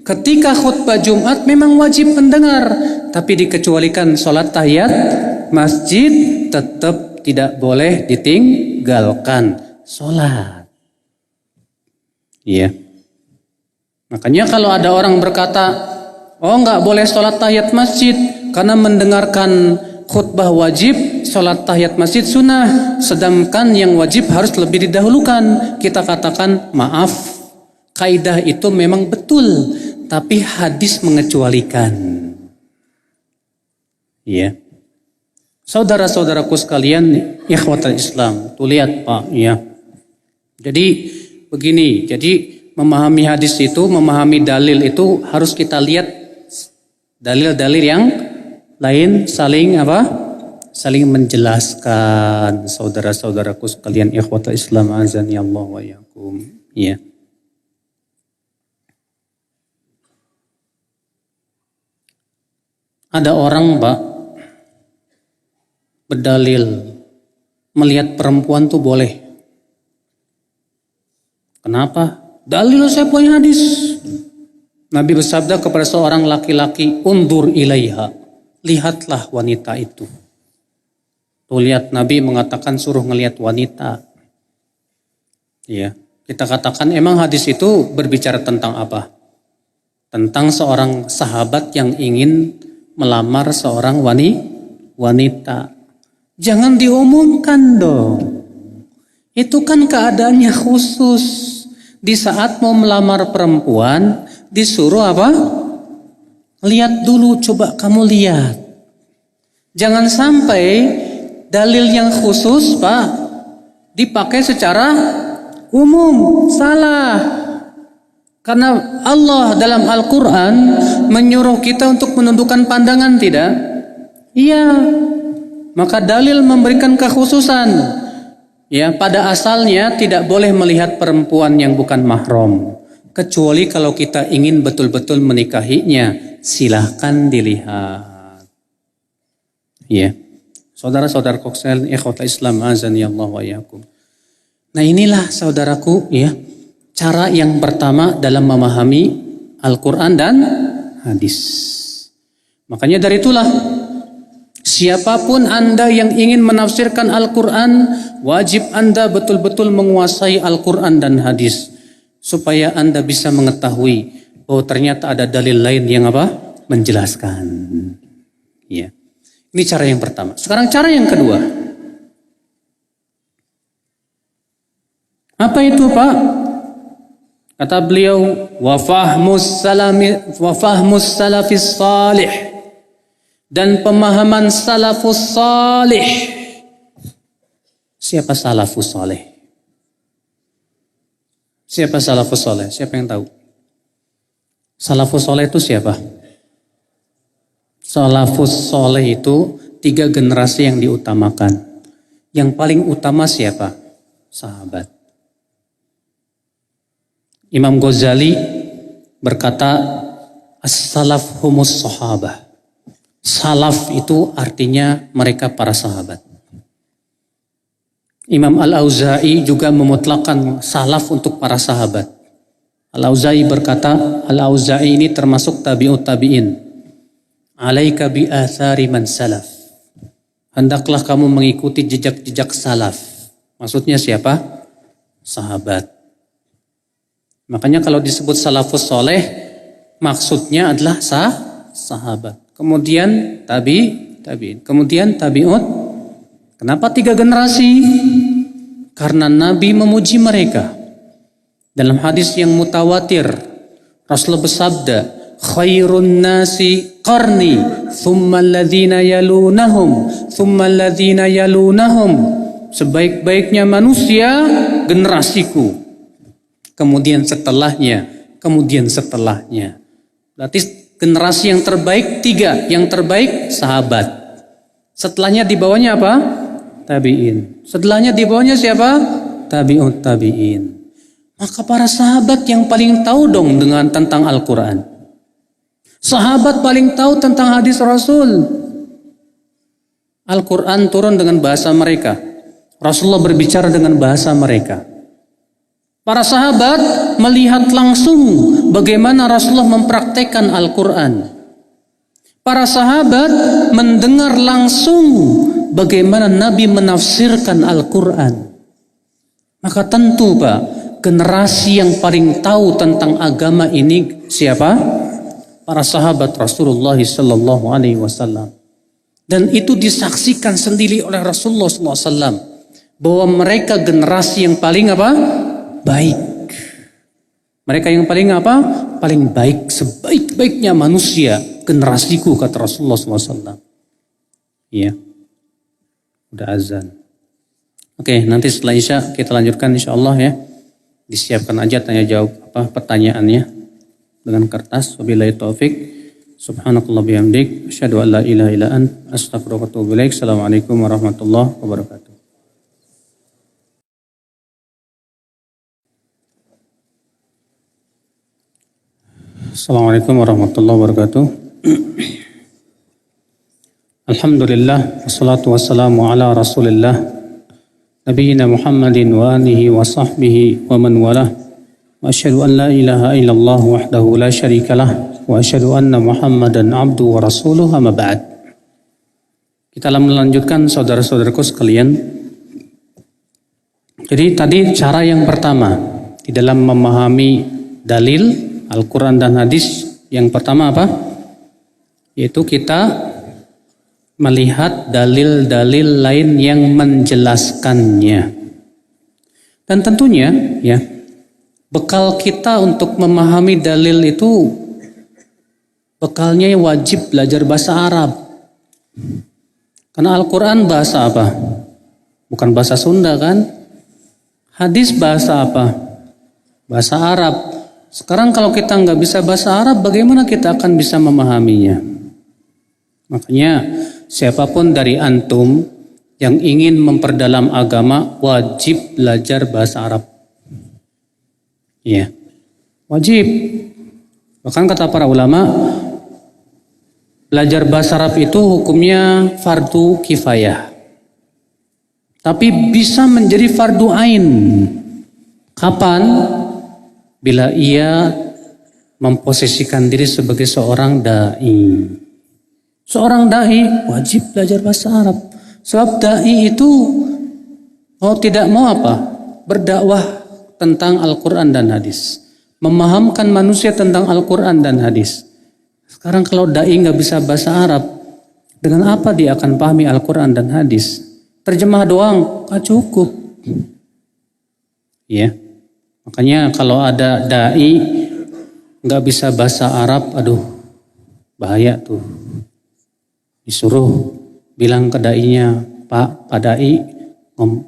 Ketika khutbah Jumat memang wajib mendengar, tapi dikecualikan sholat tahiyat masjid, tetap tidak boleh ditinggalkan sholat. Iya. Makanya kalau ada orang berkata, oh enggak boleh sholat tahiyat masjid karena mendengarkan khutbah wajib, sholat tahiyat masjid sunnah, sedangkan yang wajib harus lebih didahulukan. Kita katakan maaf, kaidah itu memang betul, tapi hadis mengecualikan. Iya. Saudara-saudaraku sekalian, ikhwatul Islam, tuh lihat Pak, ya. Jadi begini, jadi memahami hadis itu, memahami dalil itu harus kita lihat dalil-dalil yang lain saling apa? Saling menjelaskan. Saudara-saudaraku sekalian, ikhwatul Islam, azani Allah wa iyyakum. Iya. Ada orang, Pak, berdalil melihat perempuan tuh boleh. Kenapa? Dalil saya punya hadis. Nabi bersabda kepada seorang laki-laki, undur ilaiha, lihatlah wanita itu. Tuh lihat, Nabi mengatakan suruh ngelihat wanita. Ya, kita katakan emang hadis itu berbicara tentang apa? Tentang seorang sahabat yang ingin melamar seorang wanita. Jangan diumumkan dong. Itu kan keadaannya khusus. Di saat mau melamar perempuan, disuruh apa? Lihat dulu, coba kamu lihat. Jangan sampai dalil yang khusus, Pak, dipakai secara umum. Salah. Karena Allah dalam Al-Quran menyuruh kita untuk menundukkan pandangan, tidak? Iya. Maka dalil memberikan kekhususan. Ya, pada asalnya tidak boleh melihat perempuan yang bukan mahram. Kecuali kalau kita ingin betul-betul menikahinya, silahkan dilihat. Ya, saudara-saudara Koksel, ikhwata Islam, azani Allah wa iyyakum. Nah inilah saudaraku, ya, cara yang pertama dalam memahami Al-Quran dan hadis. Makanya dari itulah, siapapun Anda yang ingin menafsirkan Al-Quran, wajib Anda betul-betul menguasai Al-Quran dan hadis. Supaya Anda bisa mengetahui bahwa ternyata ada dalil lain yang apa? Menjelaskan. Ya. Ini cara yang pertama. Sekarang cara yang kedua. Apa itu, Pak? Kata beliau, wa fahmus salafis salih. Dan pemahaman salafus salih. Siapa salafus salih? Siapa salafus salih? Siapa yang tahu? Salafus salih itu siapa? Salafus salih itu 3 generasi yang diutamakan. Yang paling utama siapa? Sahabat. Imam Ghazali berkata, as-salaf humus sahabah. Salaf itu artinya mereka para sahabat. Imam Al-Auza'i juga memutlakkan salaf untuk para sahabat. Al-Auza'i berkata, Al-Auza'i ini termasuk tabi'ut tabi'in. Alaika bi athari man salaf. Hendaklah kamu mengikuti jejak-jejak salaf. Maksudnya siapa? Sahabat. Makanya kalau disebut salafus soleh, maksudnya adalah sahabat. Kemudian tabi'in. Kemudian tabi'ut. Kenapa 3 generasi? Karena Nabi memuji mereka. Dalam hadis yang mutawatir, Rasulullah bersabda, khairun nasi qarni, thumma alladhina yalunahum, thumma alladhina yalunahum. Sebaik-baiknya manusia, generasiku. Kemudian setelahnya, kemudian setelahnya. Berarti generasi yang terbaik 3, yang terbaik sahabat. Setelahnya di bawahnya apa? Tabi'in. Setelahnya di bawahnya siapa? Tabi'ut tabi'in. Maka para sahabat yang paling tahu dong dengan tentang Al-Quran. Sahabat paling tahu tentang hadis Rasul. Al-Quran turun dengan bahasa mereka. Rasulullah berbicara dengan bahasa mereka. Para sahabat melihat langsung bagaimana Rasulullah mempraktekkan Al-Quran. Para sahabat mendengar langsung bagaimana Nabi menafsirkan Al-Quran. Maka tentu, Pak, generasi yang paling tahu tentang agama ini siapa? Para sahabat Rasulullah sallallahu alaihi wasallam. Dan itu disaksikan sendiri oleh Rasulullah sallallahu alaihi wasallam bahwa mereka generasi yang paling apa? Baik. Mereka yang paling apa? Paling baik, sebaik-baiknya manusia, generasiku, kata Rasulullah SAW. Iya. Udah azan. Oke, nanti setelah Isya kita lanjutkan insya Allah ya. Disiapkan aja tanya jawab pertanyaannya dengan kertas. Wabillahi taufik. Subhanakallah bihamdik. Asyhadu an la ilaha illa ant. Astaghfiruka wa atubu ilaik. Assalamualaikum warahmatullahi wabarakatuh. Assalamualaikum warahmatullahi wabarakatuh. Alhamdulillah, wassalatu wassalamu ala rasulillah, nabiyina Muhammadin wa alihi wa sahbihi wa man walah. Wa asyhadu an la ilaha illallah wahdahu la syarikalah. Wa asyhadu anna Muhammadan abdu wa rasuluh, amma ba'd. Kita melanjutkan saudara-saudaraku sekalian Jadi tadi cara yang pertama di dalam memahami dalil Al-Quran dan hadis, yang pertama apa? Yaitu kita melihat dalil-dalil lain yang menjelaskannya. Dan tentunya ya, bekal kita untuk memahami dalil itu bekalnya wajib belajar bahasa Arab. Karena Al-Quran bahasa apa? Bukan bahasa Sunda kan? Hadis bahasa apa? Bahasa Arab. Sekarang kalau kita nggak bisa bahasa Arab, bagaimana kita akan bisa memahaminya? Makanya siapapun dari antum yang ingin memperdalam agama wajib belajar bahasa Arab. Ya, wajib. Bahkan kata para ulama, belajar bahasa Arab itu hukumnya fardu kifayah. Tapi bisa menjadi fardu ain. Kapan? Bila ia memposisikan diri sebagai seorang dai. Seorang dai wajib belajar bahasa Arab. Sebab dai itu mau tidak mau apa? Berdakwah tentang Al-Quran dan hadis. Memahamkan manusia tentang Al-Quran dan hadis. Sekarang kalau dai nggak bisa bahasa Arab, dengan apa dia akan pahami Al-Quran dan hadis? Terjemah doang nggak cukup. Ya, makanya kalau ada dai nggak bisa bahasa Arab, aduh bahaya tuh. Disuruh bilang ke dai-nya, Pak Dai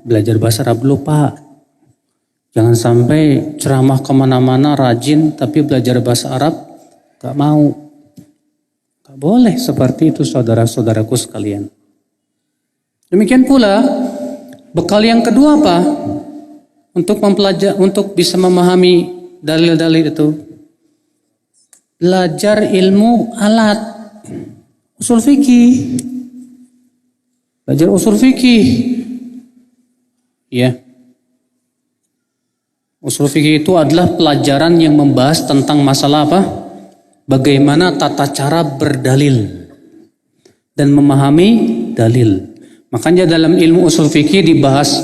belajar bahasa Arab dulu Pak. Jangan sampai ceramah kemana-mana rajin tapi belajar bahasa Arab gak mau. Gak boleh seperti itu saudara-saudaraku sekalian. Demikian pula bekal yang kedua apa? Untuk bisa memahami dalil-dalil itu. Belajar ilmu alat. Usul fikih. Belajar usul fikih. Ya. Usul fikih itu adalah pelajaran yang membahas tentang masalah apa? Bagaimana tata cara berdalil dan memahami dalil. Makanya dalam ilmu usul fikih dibahas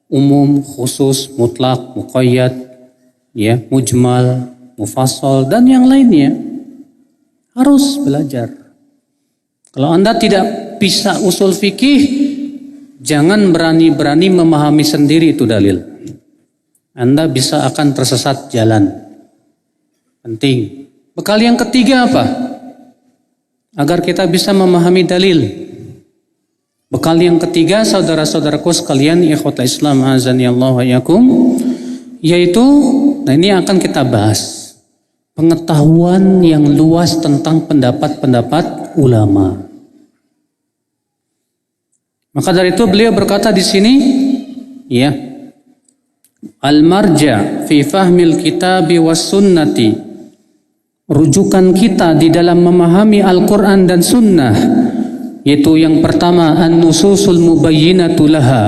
umum, khusus, mutlak, muqayyad, ya, mujmal, mufassal dan yang lainnya. Harus belajar. Kalau Anda tidak bisa usul fikih, jangan berani-berani memahami sendiri itu dalil. Anda bisa akan tersesat jalan. Penting. Bekal yang ketiga apa? Agar kita bisa memahami dalil. Bekal yang ketiga, saudara-saudaraku sekalian, ikhwatal Islam azani Allah wa yakum, yaitu, nah ini akan kita bahas, pengetahuan yang luas tentang pendapat-pendapat ulama. Maka dari itu beliau berkata di sini, ya, al-marja fi fahmil kitabi was sunnati, rujukan kita di dalam memahami Al-Quran dan Sunnah, yaitu yang pertama an-nususul mubayyinatu laha,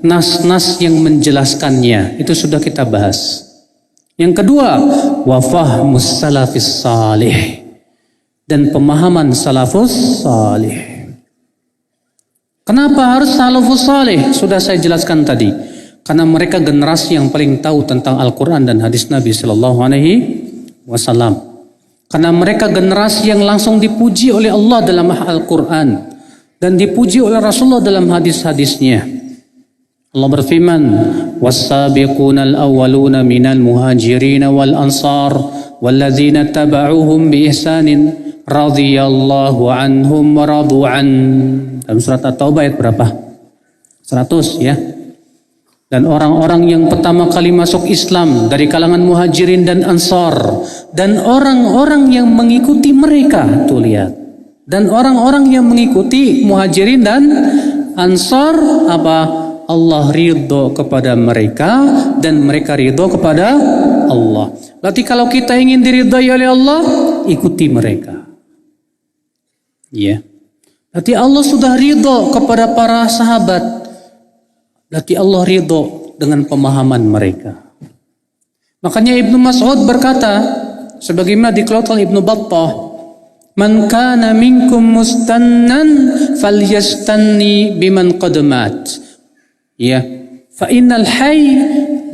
nas-nas yang menjelaskannya, itu sudah kita bahas. Yang kedua, wa fahmus salafis salih, dan pemahaman salafus salih. Kenapa harus salafus salih? Sudah saya jelaskan tadi. Karena mereka generasi yang paling tahu tentang Al-Quran dan hadis Nabi Sallallahu Alaihi Wasallam. Karena mereka generasi yang langsung dipuji oleh Allah dalam Al-Quran dan dipuji oleh Rasulullah dalam hadis-hadisnya. Allah berfirman, "Was-sabiquna al-awwaluna minal muhajirin wal ansar walladzina taba'uuhum bi ihsanin radhiyallahu anhum wa radu an." Dalam surat At-Taubah ayat berapa? 100 ya. Dan orang-orang yang pertama kali masuk Islam dari kalangan muhajirin dan ansar, dan orang-orang yang mengikuti mereka, tuh lihat. Dan orang-orang yang mengikuti muhajirin dan ansar, apa? Allah ridho kepada mereka dan mereka ridho kepada Allah. Berarti kalau kita ingin diridhai oleh Allah, ikuti mereka. Ya. Berarti Allah sudah ridho kepada para sahabat. Berarti Allah ridho dengan pemahaman mereka. Makanya Ibnu Mas'ud berkata, sebagaimana dikeluarkan Ibnu Battah, "Man kana minkum mustannan falyastanni biman qad mat." Ya, Fa innal hayy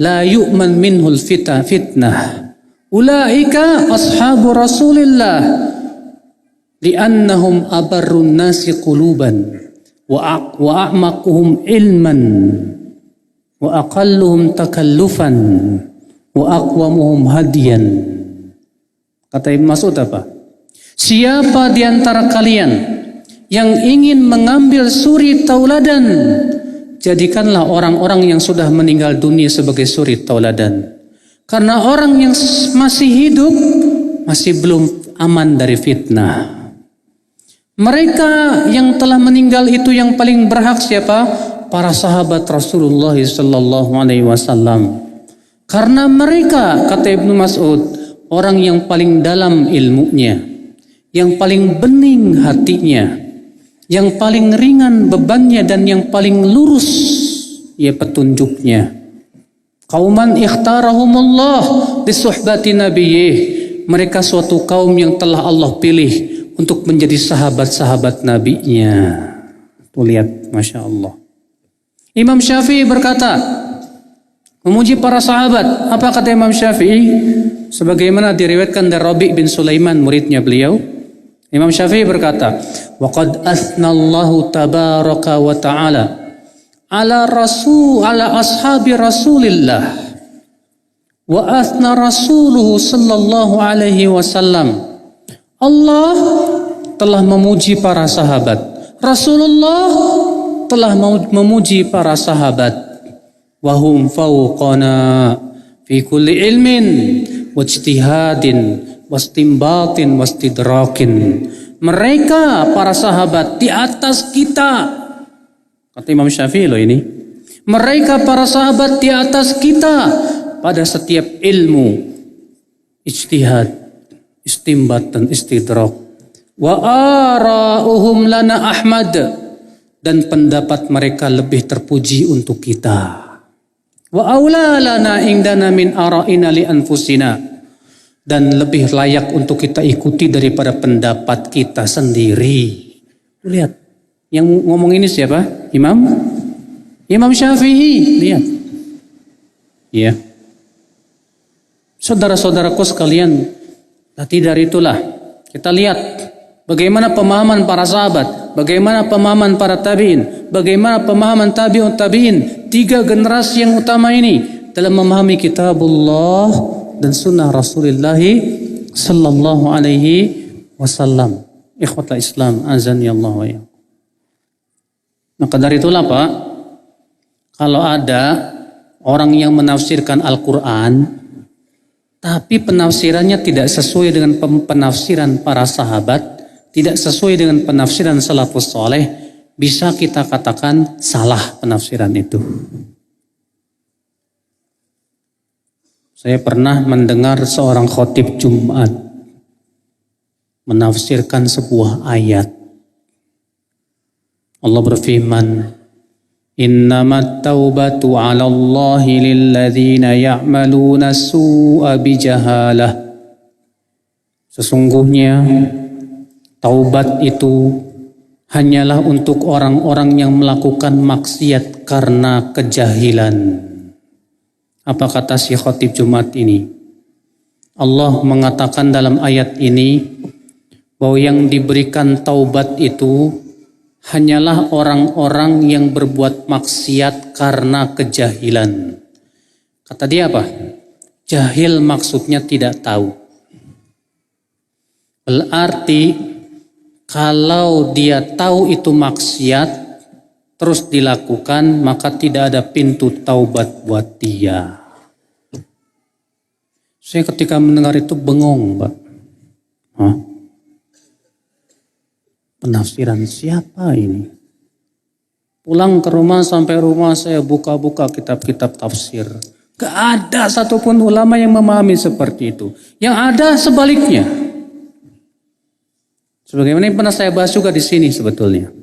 la yu'man minhul fitnah. Ulaika ashabu Rasulillah li'annahum abarrun nasi quluban wa a'maquhum ilman wa aqalluhum takallufan wa aqwamuhum hadiyan. Kata Ibnu Mas'ud apa? Siapa di antara kalian yang ingin mengambil suri tauladan, jadikanlah orang-orang yang sudah meninggal dunia sebagai suri tauladan. Karena orang yang masih hidup masih belum aman dari fitnah. Mereka yang telah meninggal itu yang paling berhak siapa? Para sahabat Rasulullah sallallahu alaihi wasallam. Karena mereka, kata Ibnu Mas'ud, orang yang paling dalam ilmunya, yang paling bening hatinya, yang paling ringan bebannya, dan yang paling lurus ya petunjuknya. Qauman ikhtarahumullah lisuhbati nabiyyih. Mereka suatu kaum yang telah Allah pilih untuk menjadi sahabat-sahabat nabinya. Tuh lihat, Masya Allah. Imam Syafi'i berkata, memuji para sahabat. Apa kata Imam Syafi'i? Sebagaimana diriwayatkan dari Rabi' bin Sulaiman, muridnya beliau. Imam Syafi'i berkata, وَقَدْ أَثْنَى اللَّهُ تَبَارَكَ وَتَعَالَى ala ashabi Rasulillah wa athna rasuluhu sallallahu alaihi wasallam. Allah telah memuji para sahabat, Rasulullah telah memuji para sahabat. Wa hum fawqana fi kulli ilmin wajtihadin wastimbatin wastidrakin. Mereka para sahabat di atas kita. Kata Imam Syafi'i loh ini. Mereka para sahabat di atas kita pada setiap ilmu, ijtihad, istimbat dan istidrak. Wa ara'uhum lana ahmad, dan pendapat mereka lebih terpuji untuk kita. Wa aula lana indana min ara'ina li anfusina, dan lebih layak untuk kita ikuti daripada pendapat kita sendiri. Lihat. Yang ngomong ini siapa? Imam Syafi'i. Lihat. Ya. Saudara-saudaraku sekalian, tadi dari itulah kita lihat bagaimana pemahaman para sahabat, bagaimana pemahaman para tabi'in, bagaimana pemahaman tabi'un tabi'in, 3 generasi yang utama ini dalam memahami kitabullah dan sunnah Rasulullah sallallahu alaihi wasallam. Ikhwatal Islam, azani Allah wa ya. Maka dari itulah Pak, kalau ada orang yang menafsirkan Al-Quran, tapi penafsirannya tidak sesuai dengan penafsiran para sahabat, tidak sesuai dengan penafsiran salafus soleh, bisa kita katakan salah penafsiran itu. Saya pernah mendengar seorang khotib Jumat menafsirkan sebuah ayat. Allah berfirman, innamat taubatu 'ala Allahi lilladzina ya'maluna su'a bijahalah. Sesungguhnya taubat itu hanyalah untuk orang-orang yang melakukan maksiat karena kejahilan. Apa kata si khotib Jumat ini? Allah mengatakan dalam ayat ini bahwa yang diberikan taubat itu hanyalah orang-orang yang berbuat maksiat karena kejahilan. Kata dia apa? Jahil maksudnya tidak tahu. Berarti kalau dia tahu itu maksiat terus dilakukan, maka tidak ada pintu taubat buat dia. Saya ketika mendengar itu bengong, Pak. Hah? Penafsiran siapa ini? Pulang ke rumah, sampai rumah saya buka-buka kitab-kitab tafsir. Gak ada satupun ulama yang memahami seperti itu. Yang ada sebaliknya. Sebagaimana yang pernah saya bahas juga di sini sebetulnya.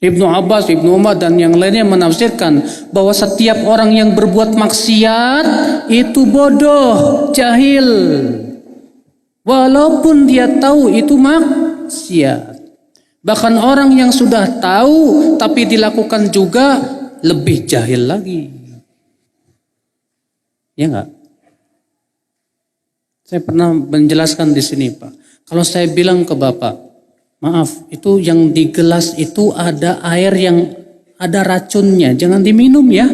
Ibnu Abbas, Ibnu Umar dan yang lainnya menafsirkan bahwa setiap orang yang berbuat maksiat itu bodoh, jahil. Walaupun dia tahu itu maksiat. Bahkan orang yang sudah tahu tapi dilakukan juga lebih jahil lagi. Ya enggak? Saya pernah menjelaskan di sini, Pak. Kalau saya bilang ke Bapak, maaf, itu yang di gelas itu ada air yang ada racunnya, jangan diminum ya.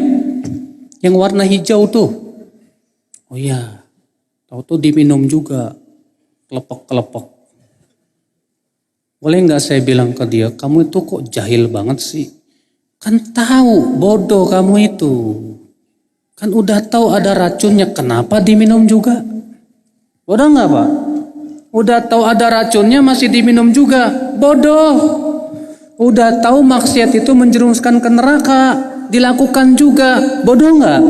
Yang warna hijau tuh. Oh iya, tahu tuh diminum juga. Kelepok-kelepok. Boleh nggak saya bilang ke dia, kamu itu kok jahil banget sih? Kan tahu, bodoh kamu itu. Kan udah tahu ada racunnya, kenapa diminum juga? Bodoh nggak, Pak? Udah tahu ada racunnya masih diminum juga. Bodoh. Udah tahu maksiat itu menjerumuskan ke neraka, dilakukan juga. Bodoh nggak?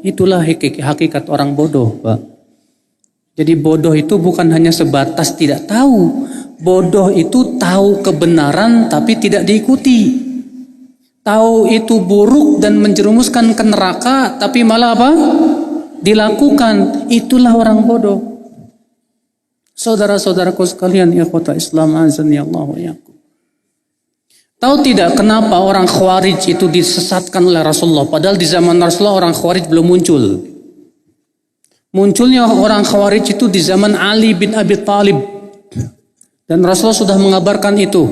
Itulah hakikat orang bodoh, Pak. Jadi bodoh itu bukan hanya sebatas tidak tahu. Bodoh itu tahu kebenaran tapi tidak diikuti. Tahu itu buruk dan menjerumuskan ke neraka tapi malah apa? Dilakukan. Itulah orang bodoh. Saudara-saudaraku sekalian, ikhwata Islam azani Allah wa iyyakum. Tahu tidak kenapa orang Khawarij itu disesatkan oleh Rasulullah? Padahal di zaman Rasulullah orang Khawarij belum muncul. Munculnya orang Khawarij itu di zaman Ali bin Abi Thalib. Dan Rasulullah sudah mengabarkan itu.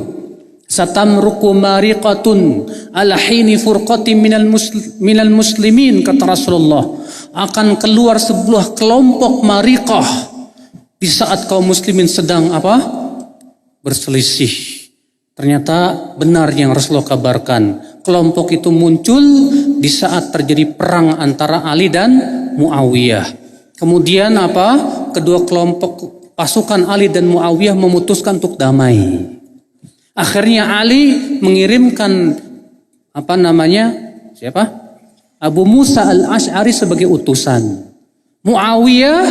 Satamruqu mariqatun ala hini furqati minal muslimin, kata Rasulullah. Akan keluar sebuah kelompok mariqah di saat kaum muslimin sedang apa? Berselisih. Ternyata benar yang Rasulullah kabarkan. Kelompok itu muncul di saat terjadi perang antara Ali dan Muawiyah. Kemudian apa? Kedua kelompok pasukan Ali dan Muawiyah memutuskan untuk damai. Akhirnya Ali mengirimkan siapa? Abu Musa al-Ash'ari sebagai utusan. Muawiyah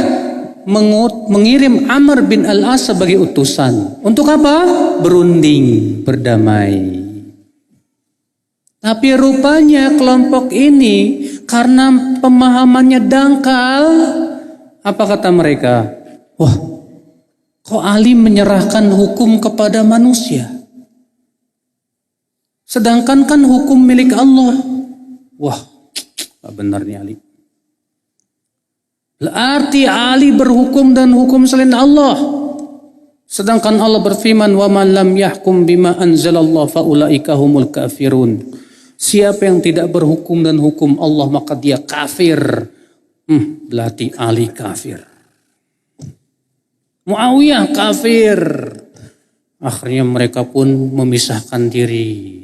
mengirim Amr bin al-As sebagai utusan. Untuk apa? Berunding, berdamai. Tapi rupanya kelompok ini karena pemahamannya dangkal, apa kata mereka? Wah, kok Ali menyerahkan hukum kepada manusia? Sedangkan kan hukum milik Allah. Wah, gak benar nih Ali. Berarti Ali berhukum dan hukum selain Allah. Sedangkan Allah berfirman, "Wa man lam yahkum bima anzalallah faulaika humul kafirun." Siapa yang tidak berhukum dan hukum Allah maka dia kafir. Berarti Ali kafir. Muawiyah kafir. Akhirnya mereka pun memisahkan diri.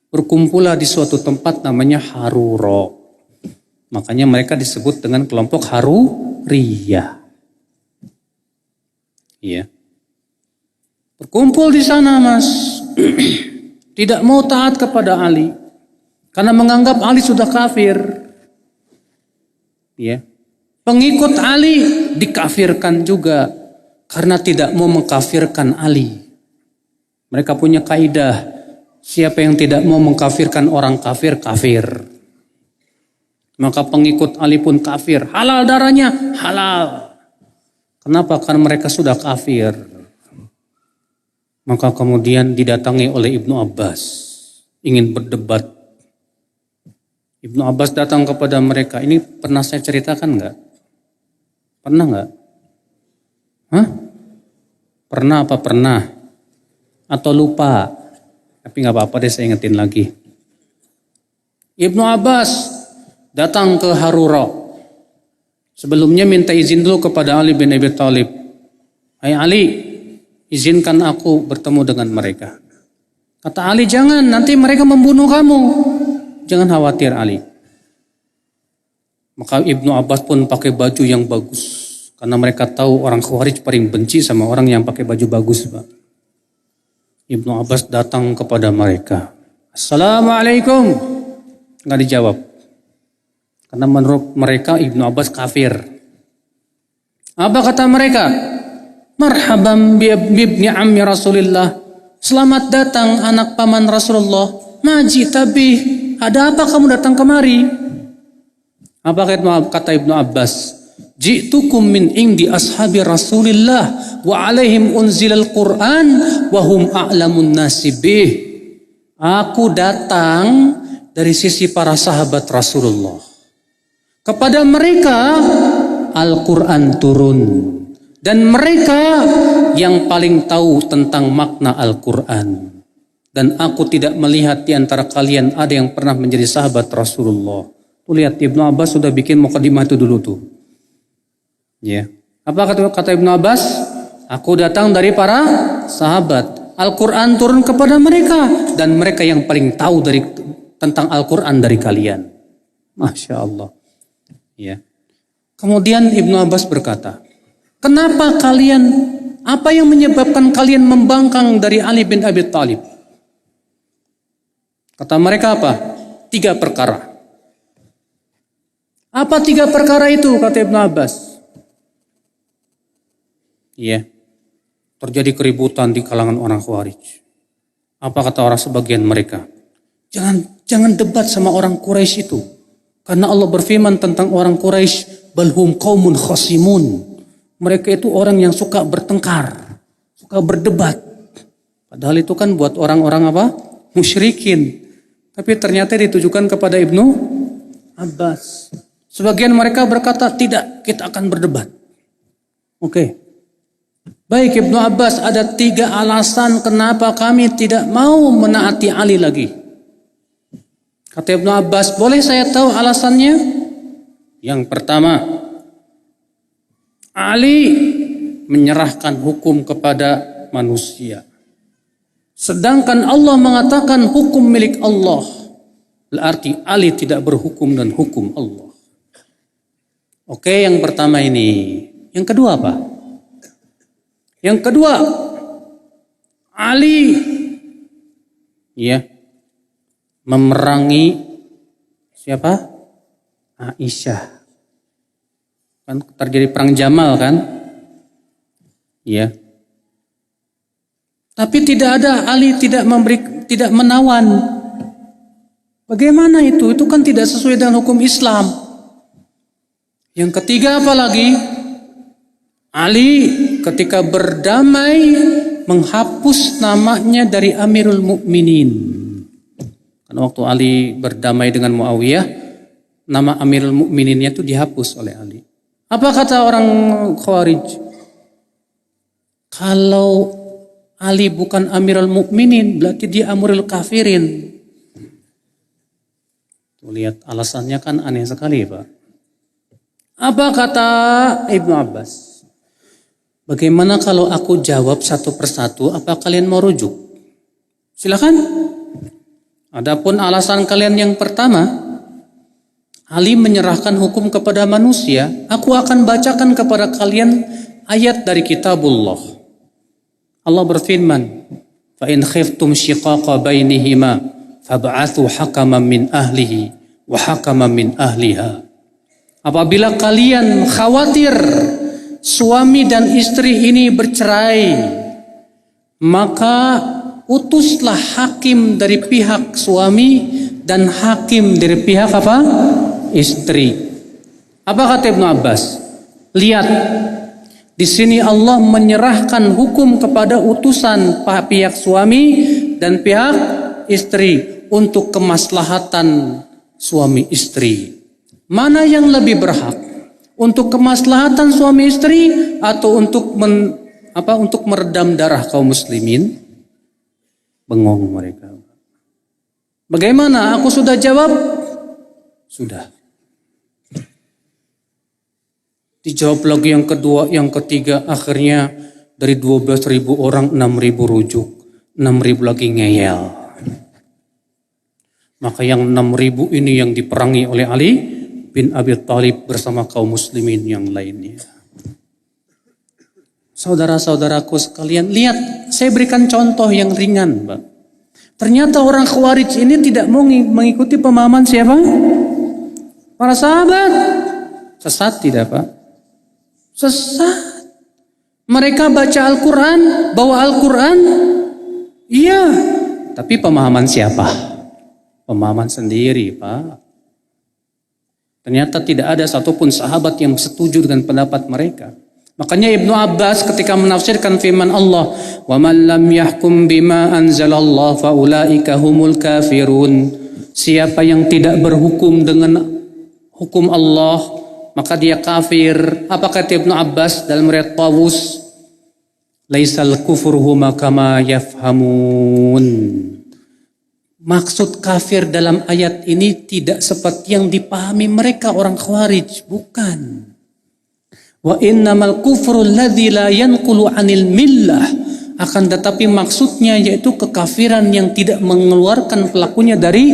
Berkumpullah di suatu tempat namanya Harura. Makanya mereka disebut dengan kelompok Haruriyah. Iya. Berkumpul di sana, Mas. Tidak mau taat kepada Ali. Karena menganggap Ali sudah kafir. Ya. Pengikut Ali dikafirkan juga. Karena tidak mau mengkafirkan Ali. Mereka punya kaidah. Siapa yang tidak mau mengkafirkan orang kafir, kafir. Maka pengikut Ali pun kafir. Halal darahnya, halal. Kenapa? Karena mereka sudah kafir. Maka kemudian didatangi oleh Ibnu Abbas. Ingin berdebat. Ibnu Abbas datang kepada mereka. Ini pernah saya ceritakan enggak? Pernah enggak? Hah? Pernah apa pernah? Atau lupa? Tapi enggak apa-apa deh, saya ingetin lagi. Ibnu Abbas datang ke Harura. Sebelumnya minta izin dulu kepada Ali bin Abi Thalib. Hai Ali, izinkan aku bertemu dengan mereka. Kata Ali, jangan, nanti mereka membunuh kamu. Jangan khawatir Ali. Maka Ibnu Abbas pun pakai baju yang bagus. Karena mereka tahu orang Khawarij paling benci sama orang yang pakai baju bagus, Pak. Ibnu Abbas datang kepada mereka. Assalamualaikum. Nggak dijawab. Karena menurut mereka Ibnu Abbas kafir. Apa kata mereka? Marhaban bibni ammi Rasulillah. Selamat datang anak paman Rasulullah. Maji tabih. Ada apa kamu datang kemari? Apa kata Ibnu Abbas? Ji'tukum min indi ashabi Rasulillah wa alaihim unzilal Qur'an wa hum a'lamun nasibih. Aku datang dari sisi para sahabat Rasulullah. Kepada mereka Al-Quran turun. Dan mereka yang paling tahu tentang makna Al-Quran. Dan aku tidak melihat di antara kalian ada yang pernah menjadi sahabat Rasulullah. Tuh lihat, Ibnu Abbas sudah bikin mukadimah itu dulu tuh. Ya. Apa kata Ibnu Abbas? Aku datang dari para sahabat. Al-Quran turun kepada mereka. Dan mereka yang paling tahu tentang Al-Quran dari kalian. Masya Allah. Ya. Kemudian Ibnu Abbas berkata, kenapa apa yang menyebabkan kalian membangkang dari Ali bin Abi Thalib? Kata mereka apa? 3 perkara. Apa 3 perkara itu? Kata Ibnu Abbas. Iya. Terjadi keributan di kalangan orang Khawarij. Apa kata orang sebagian mereka? Jangan debat sama orang Quraisy itu. Karena Allah berfirman tentang orang Quraisy, balhum qaumun khasimun. Mereka itu orang yang suka bertengkar, suka berdebat. Padahal itu kan buat orang-orang apa? Musyrikin. Tapi ternyata ditujukan kepada Ibnu Abbas. Sebagian mereka berkata, tidak, kita akan berdebat. Oke. Baik Ibnu Abbas, ada 3 alasan kenapa kami tidak mau menaati Ali lagi. Kata Ibnu Abbas, boleh saya tahu alasannya? Yang pertama, Ali menyerahkan hukum kepada manusia. Sedangkan Allah mengatakan hukum milik Allah. Berarti Ali tidak berhukum dan hukum Allah. Oke, yang pertama ini. Yang kedua apa? Yang kedua, Ali memerangi siapa? Aisyah. Kan terjadi perang Jamal kan? Iya. Tapi tidak ada, Ali tidak menawan. Bagaimana itu? Itu kan tidak sesuai dengan hukum Islam. Yang ketiga apa lagi? Ali ketika berdamai menghapus namanya dari Amirul Mukminin. Karena waktu Ali berdamai dengan Muawiyah, nama Amirul Mukmininnya itu dihapus oleh Ali. Apa kata orang Khawarij? Kalau Ali bukan Amirul Mukminin, berarti dia Amirul Kafirin. Tuh lihat alasannya kan aneh sekali, Pak. Apa kata Ibnu Abbas? Bagaimana kalau aku jawab satu persatu, apa kalian mau rujuk? Silakan. Adapun alasan kalian yang pertama, Ali menyerahkan hukum kepada manusia, aku akan bacakan kepada kalian ayat dari kitabullah. Allah berfirman, fa in khiftum shiqaqa bainihima fab'athu hakaman min ahlihi wa hakaman min ahliha. Apabila kalian khawatir suami dan istri ini bercerai, maka utuslah hakim dari pihak suami dan hakim dari pihak apa? Istri. Apa kata Ibnu Abbas? Lihat, di sini Allah menyerahkan hukum kepada utusan pihak suami dan pihak istri untuk kemaslahatan suami istri. Mana yang lebih berhak? Untuk kemaslahatan suami istri atau untuk meredam darah kaum muslimin? Bengong mereka. Bagaimana? Aku sudah jawab? Sudah. Dijawab lagi yang kedua, yang ketiga, akhirnya dari 12.000 orang 6.000 rujuk, 6.000 lagi ngeyel. Maka yang 6.000 ini yang diperangi oleh Ali bin Abi Thalib bersama kaum muslimin yang lainnya. Saudara-saudaraku sekalian, lihat, saya berikan contoh yang ringan, Pak. Ternyata orang Khawarij ini tidak mau mengikuti pemahaman siapa? Para sahabat. Sesat tidak, Pak? Sesat. Mereka baca Al-Quran, bawa Al-Quran, iya. Tapi pemahaman siapa? Pemahaman sendiri, Pak. Ternyata tidak ada satupun sahabat yang setuju dengan pendapat mereka. Makanya Ibnu Abbas ketika menafsirkan firman Allah, "Wa man lam yahkum bima anzalallah fa ulaika humul kafirun." Siapa yang tidak berhukum dengan hukum Allah, maka dia kafir. Apa kata Ibnu Abbas dalam riwayat Tawus? Laisal kufruhu kama yafhamun. Maksud kafir dalam ayat ini tidak seperti yang dipahami mereka orang Khawarij, bukan. Wa innamal kufru alladzi la yanqulu 'anil millah. Akan tetapi maksudnya yaitu kekafiran yang tidak mengeluarkan pelakunya dari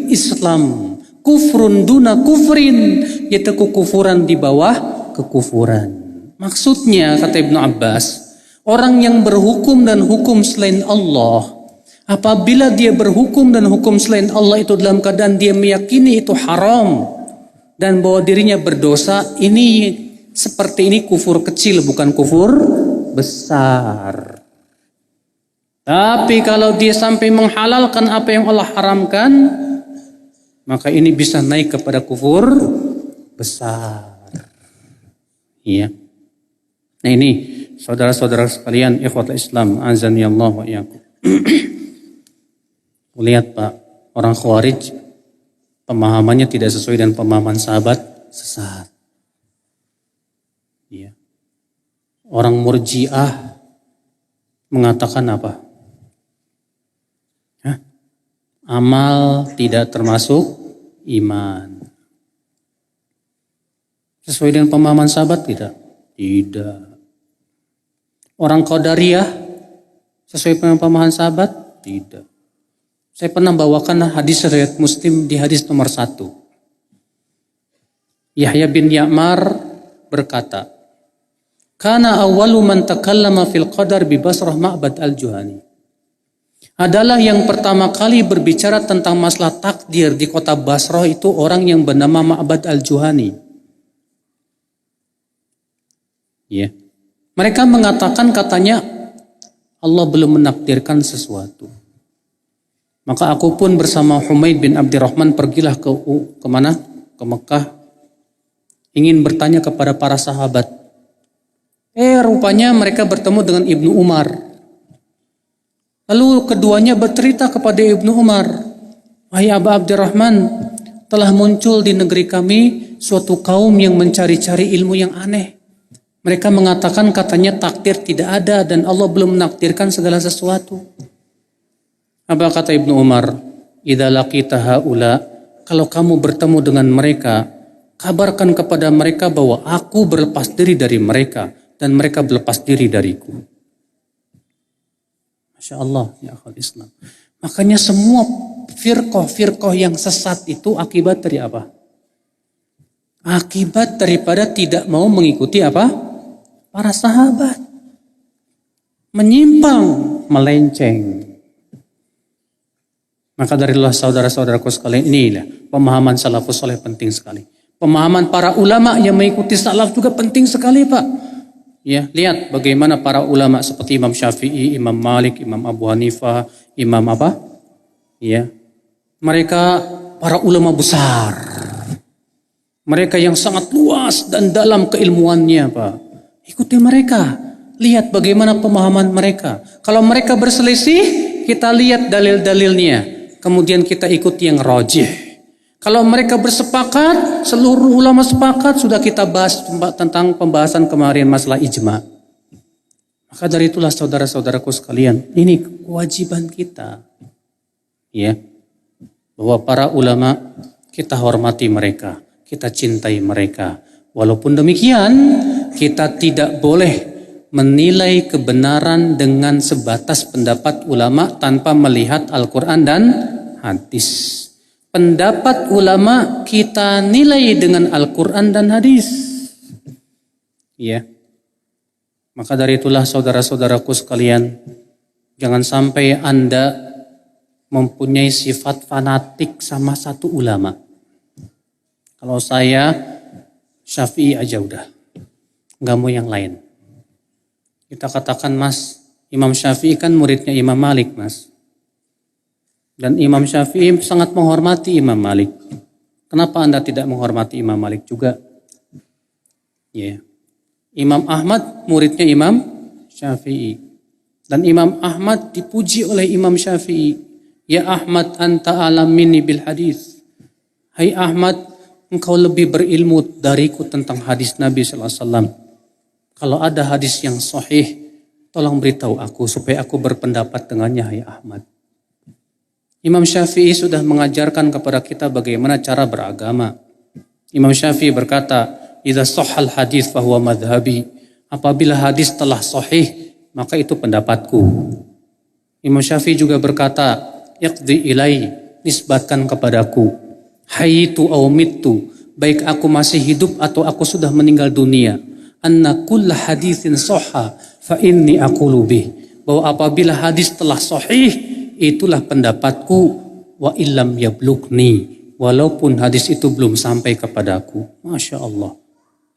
Islam. Kufrun duna kufrin, yaitu kekufuran di bawah kekufuran. Maksudnya kata Ibnu Abbas, orang yang berhukum dan hukum selain Allah, apabila dia berhukum dan hukum selain Allah itu dalam keadaan dia meyakini itu haram dan bahwa dirinya berdosa, ini seperti ini kufur kecil, bukan kufur besar. Tapi kalau dia sampai menghalalkan apa yang Allah haramkan, maka ini bisa naik kepada kufur besar. Iya. Nah ini saudara-saudara sekalian, ikhwatul Islam, azani Allah wa iyyakum. Lihat Pak, orang Khawarij pemahamannya tidak sesuai dengan pemahaman sahabat, sesat. Iya. Orang Murji'ah mengatakan apa? Amal tidak termasuk iman. Sesuai dengan pemahaman sahabat tidak? Tidak. Orang Qadariyah sesuai dengan pemahaman sahabat? Tidak. Saya pernah bawakan hadis riwayat Muslim di hadis nomor 1. Yahya bin Ya'mar berkata, Kana awwalu man takallama fil qadar bi Basrah Ma'bad al-Juhani. Adalah yang pertama kali berbicara tentang masalah takdir di kota Basrah itu orang yang bernama Ma'bad al-Juhani. Ya. Mereka mengatakan katanya Allah belum menakdirkan sesuatu. Maka aku pun bersama Humaid bin Abdurrahman pergilah ke mana? Ke Mekah. Ingin bertanya kepada para sahabat. Rupanya mereka bertemu dengan Ibnu Umar. Lalu keduanya bercerita kepada Ibnu Umar, wahai Aba Abdurrahman, telah muncul di negeri kami suatu kaum yang mencari-cari ilmu yang aneh. Mereka mengatakan katanya takdir tidak ada dan Allah belum menakdirkan segala sesuatu. Apa kata Ibnu Umar? Idza laqita haula, kalau kamu bertemu dengan mereka, kabarkan kepada mereka bahwa aku berlepas diri dari mereka dan mereka berlepas diri dariku. Masya Allah, ya akhwat Islam. Makanya semua firqah yang sesat itu akibat dari apa? Akibat daripada tidak mau mengikuti apa? Para sahabat. Menyimpang, melenceng. Maka darilah saudara-saudaraku sekalian, inilah pemahaman salafus saleh penting sekali. Pemahaman para ulama yang mengikuti salaf juga penting sekali Pak. Ya, lihat bagaimana para ulama seperti Imam Syafi'i, Imam Malik, Imam Abu Hanifah, Imam apa? Ya. Mereka para ulama besar. Mereka yang sangat luas dan dalam keilmuannya, Pak. Ikuti mereka. Lihat bagaimana pemahaman mereka. Kalau mereka berselisih, kita lihat dalil-dalilnya. Kemudian kita ikuti yang rajih. Kalau mereka bersepakat, seluruh ulama sepakat, sudah kita bahas tentang pembahasan kemarin masalah ijma. Maka dari itulah saudara-saudaraku sekalian, ini kewajiban kita. Ya. Bahwa para ulama, kita hormati mereka, kita cintai mereka. Walaupun demikian, kita tidak boleh menilai kebenaran dengan sebatas pendapat ulama tanpa melihat Al-Quran dan hadis. Pendapat ulama kita nilai dengan Al-Quran dan hadis. Ya. Maka dari itulah saudara-saudaraku sekalian, jangan sampai Anda mempunyai sifat fanatik sama satu ulama. Kalau saya Syafi'i aja udah, nggak mau yang lain. Kita katakan Mas, Imam Syafi'i kan muridnya Imam Malik Mas. Dan Imam Syafi'i sangat menghormati Imam Malik. Kenapa Anda tidak menghormati Imam Malik juga? Ya. Imam Ahmad muridnya Imam Syafi'i. Dan Imam Ahmad dipuji oleh Imam Syafi'i. Ya Ahmad anta alam minni bil hadis. Hai Ahmad, engkau lebih berilmu dariku tentang hadis Nabi sallallahu alaihi wasallam. Kalau ada hadis yang sahih, tolong beritahu aku supaya aku berpendapat dengannya, hai Ahmad. Imam Syafi'i sudah mengajarkan kepada kita bagaimana cara beragama. Imam Syafi'i berkata, "Idza shahhal hadis fahuwa madhhabi." Apabila hadis telah sahih, maka itu pendapatku. Imam Syafi'i juga berkata, "Iqdi ilai," nisbatkan kepadaku. "Hayitu aw mittu," baik aku masih hidup atau aku sudah meninggal dunia. "Anna kulla haditsin sahha fa inni aqulu bih." Bahwa apabila hadis telah sahih, itulah pendapatku, wa illam yablugni, walaupun hadis itu belum sampai kepadaku. Masya Allah.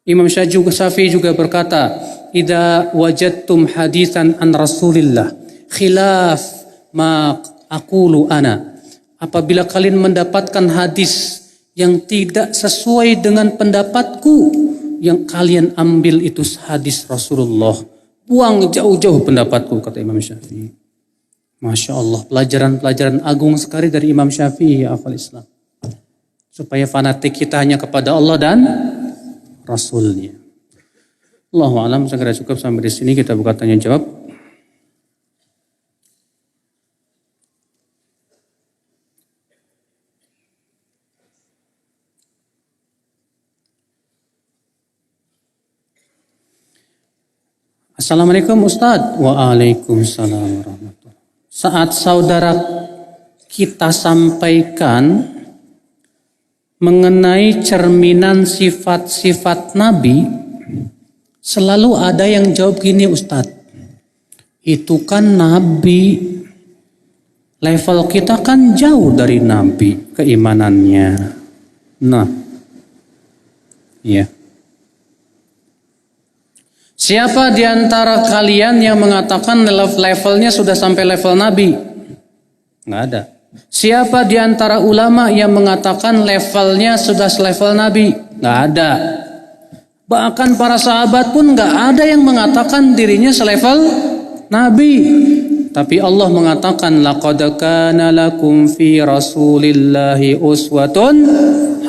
Imam Syafi'i juga berkata, "Idza wajadtum haditsan an Rasulillah khilaf ma aqulu ana." Apabila kalian mendapatkan hadis yang tidak sesuai dengan pendapatku, yang kalian ambil itu hadis Rasulullah. Buang jauh-jauh pendapatku, kata Imam Syafi'i. Masya Allah, pelajaran-pelajaran agung sekali dari Imam Syafi'i, ya akhwal Islam. Supaya fanatik kita hanya kepada Allah dan Rasulnya. Allahu a'lam, saya kira cukup sampai di sini, kita buka tanya jawab. Assalamualaikum Ustadz. Waalaikumsalam warahmatullahi. Saat saudara kita sampaikan mengenai cerminan sifat-sifat Nabi, selalu ada yang jawab gini, Ustadz, itu kan Nabi, level kita kan jauh dari Nabi keimanannya. Nah, ya. Siapa di antara kalian yang mengatakan levelnya sudah sampai level Nabi? Nggak ada. Siapa di antara ulama yang mengatakan levelnya sudah selevel Nabi? Nggak ada. Bahkan para sahabat pun nggak ada yang mengatakan dirinya selevel Nabi. Tapi Allah mengatakan, laqad kana lakum fi rasulillahi uswatun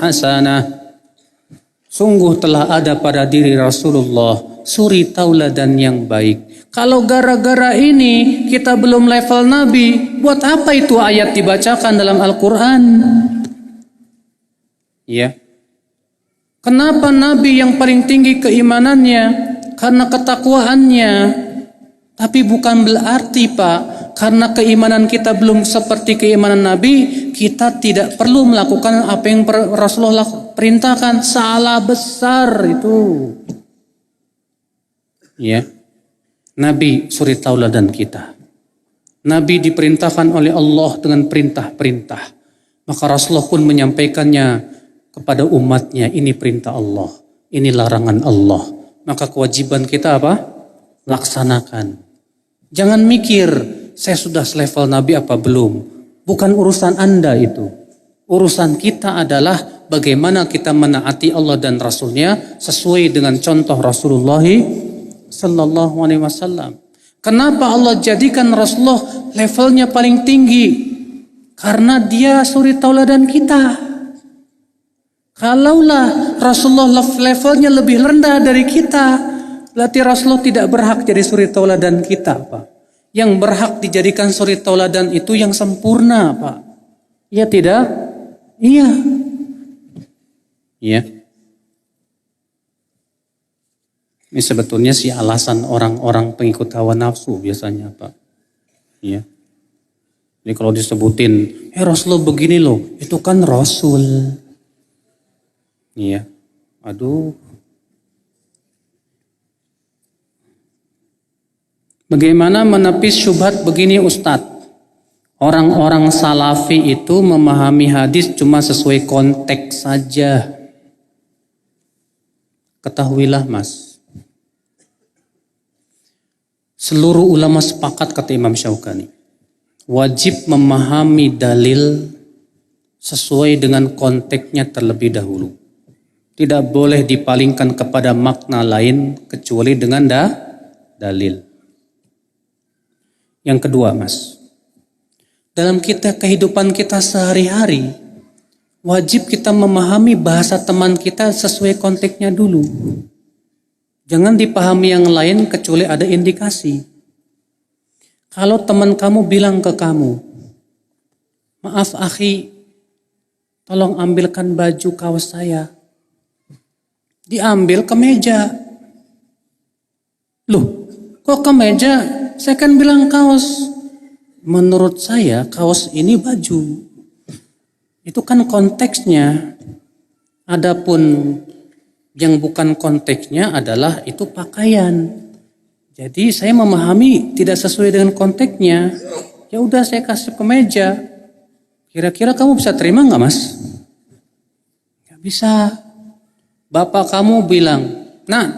hasanah. Sungguh telah ada pada diri Rasulullah suri tauladan yang baik. Kalau gara-gara ini kita belum level Nabi, buat apa itu ayat dibacakan dalam Al-Quran? Ya. Kenapa Nabi yang paling tinggi keimanannya? Karena ketakwaannya. Tapi bukan berarti Pak, karena keimanan kita belum seperti keimanan Nabi, kita tidak perlu melakukan apa yang Rasulullah perintahkan. Salah besar itu. Ya, Nabi suri tauladan kita. Nabi diperintahkan oleh Allah dengan perintah-perintah. Maka Rasulullah pun menyampaikannya kepada umatnya, ini perintah Allah, ini larangan Allah. Maka kewajiban kita apa? Laksanakan. Jangan mikir, saya sudah selevel Nabi apa belum. Bukan urusan Anda itu. Urusan kita adalah bagaimana kita menaati Allah dan Rasulnya sesuai dengan contoh Rasulullah Sallallahu Alaihi Wasallam. Kenapa Allah jadikan Rasulullah levelnya paling tinggi? Karena dia suri tauladan kita. Kalaulah Rasulullah levelnya lebih rendah dari kita, berarti Rasulullah tidak berhak jadi suri tauladan kita, Pak. Yang berhak dijadikan suri tauladan itu yang sempurna, Pak. Iya tidak? Iya. Iya. Ini sebetulnya sih alasan orang-orang pengikut hawa nafsu biasanya, Pak. Iya. Jadi kalau disebutin, Rasulullah begini loh, itu kan Rasul. Iya. Aduh. Bagaimana menepis syubhat begini Ustadz? Orang-orang salafi itu memahami hadis cuma sesuai konteks saja. Ketahuilah Mas. Seluruh ulama sepakat, kata Imam Syaukani, wajib memahami dalil sesuai dengan konteksnya terlebih dahulu. Tidak boleh dipalingkan kepada makna lain kecuali dengan dalil. Yang kedua Mas, dalam kehidupan kita sehari-hari, wajib kita memahami bahasa teman kita sesuai konteksnya dulu. Jangan dipahami yang lain kecuali ada indikasi. Kalau teman kamu bilang ke kamu, maaf akhi, tolong ambilkan baju kaos saya. Diambil ke meja. Loh, kok ke meja? Saya kan bilang kaos. Menurut saya kaos ini baju. Itu kan konteksnya. Adapun yang bukan konteksnya adalah itu pakaian. Jadi saya memahami tidak sesuai dengan konteksnya. Ya udah saya kasih ke meja. Kira-kira kamu bisa terima nggak mas? Nggak bisa. Bapak kamu bilang, nah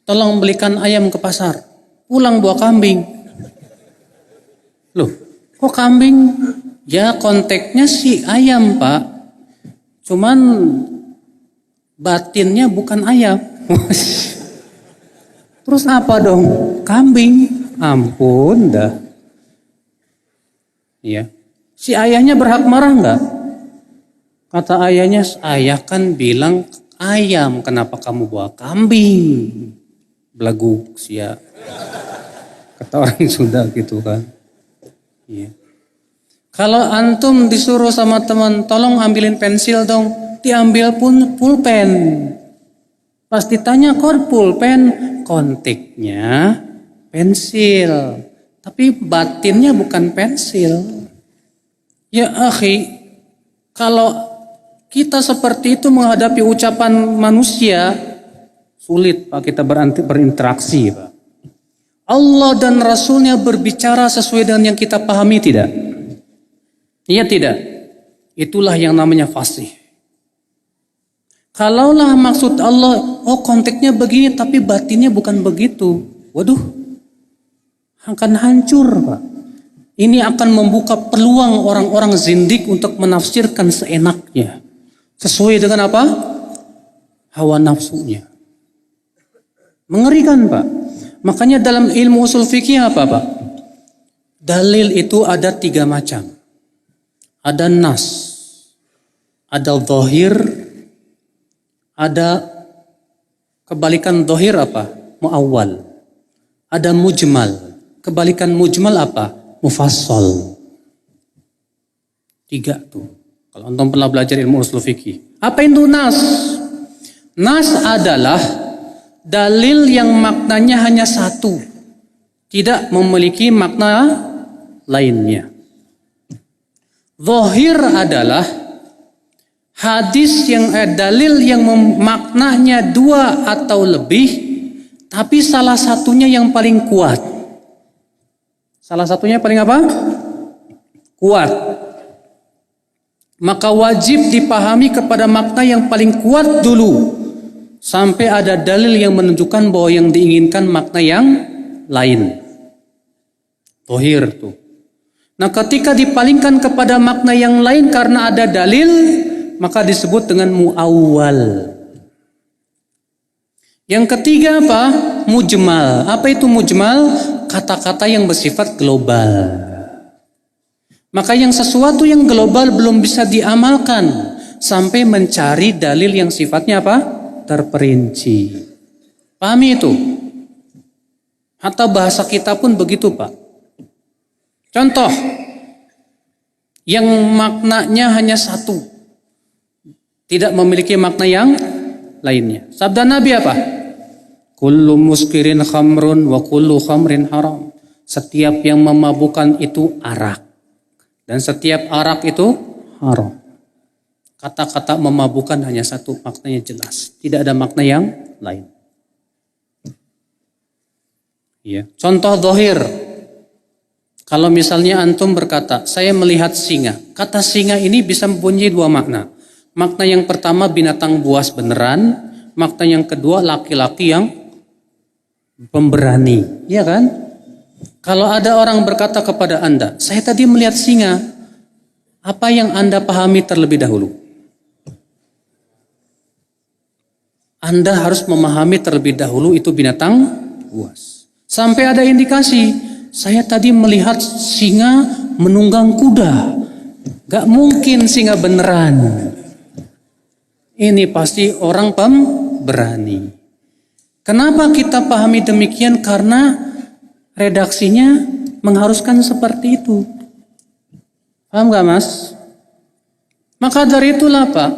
tolong belikan ayam ke pasar. Pulang bawa kambing. Loh, kok kambing? Ya konteksnya si ayam pak. Cuman batinnya bukan ayam. Terus apa dong? Kambing. Ampun dah. Iya. Si ayahnya berhak marah enggak? Kata ayahnya, ayah kan bilang ayam, kenapa kamu bawa kambing? Belagu sia. Kata orang Sunda gitu kan. Iya. Kalau antum disuruh sama teman, tolong ambilin pensil dong. Diambil pun pulpen. Pas ditanya kok pulpen, konteknya pensil. Tapi batinnya bukan pensil. Ya akhi, kalau kita seperti itu menghadapi ucapan manusia, sulit Pak kita berinteraksi Pak. Allah dan Rasulnya berbicara sesuai dengan yang kita pahami tidak? Iya tidak? Itulah yang namanya fasih. Kalaulah maksud Allah, oh konteksnya begini tapi batinnya bukan begitu. Waduh, akan hancur Pak. Ini akan membuka peluang orang-orang zindik untuk menafsirkan seenaknya. Sesuai dengan apa? Hawa nafsunya. Mengerikan Pak. Makanya dalam ilmu usul fikih apa Pak? Dalil itu ada 3 macam. Ada nas, ada zahir, ada kebalikan zahir apa? Muawwal. Ada mujmal. Kebalikan mujmal apa? Mufassal. 3 tuh. Kalau antum pernah belajar ilmu usul fikih. Apa itu nas? Nas adalah dalil yang maknanya hanya satu. Tidak memiliki makna lainnya. Zahir adalah hadis yang dalil yang maknanya 2 atau lebih, tapi salah satunya yang paling kuat. Salah satunya paling apa? Kuat. Maka wajib dipahami kepada makna yang paling kuat dulu. Sampai ada dalil yang menunjukkan bahwa yang diinginkan makna yang lain. Zahir tuh. Nah ketika dipalingkan kepada makna yang lain karena ada dalil, maka disebut dengan muawwal. Yang ketiga apa? Mujmal. Apa itu mujmal? Kata-kata yang bersifat global. Maka yang sesuatu yang global belum bisa diamalkan sampai mencari dalil yang sifatnya apa? Terperinci. Pahami itu? Hatta bahasa kita pun begitu Pak. Contoh, yang maknanya hanya satu, tidak memiliki makna yang lainnya. Sabda Nabi apa? Kullu muskirin khamrun wa kullu khamrin haram. Setiap yang memabukkan itu arak. Dan setiap arak itu haram. Kata-kata memabukkan hanya satu, maknanya jelas. Tidak ada makna yang lain. Ya. Contoh zahir. Kalau misalnya antum berkata, saya melihat singa. Kata singa ini bisa mempunyai 2 makna. Makna yang pertama binatang buas beneran. Makna yang kedua laki-laki yang pemberani. Iya kan? Kalau ada orang berkata kepada Anda, saya tadi melihat singa. Apa yang Anda pahami terlebih dahulu? Anda harus memahami terlebih dahulu itu binatang buas. Sampai ada indikasi. Saya tadi melihat singa menunggang kuda. Gak mungkin sih gak beneran. Ini pasti orang pemberani. Kenapa kita pahami demikian? Karena redaksinya mengharuskan seperti itu. Paham gak mas? Maka dari itulah Pak,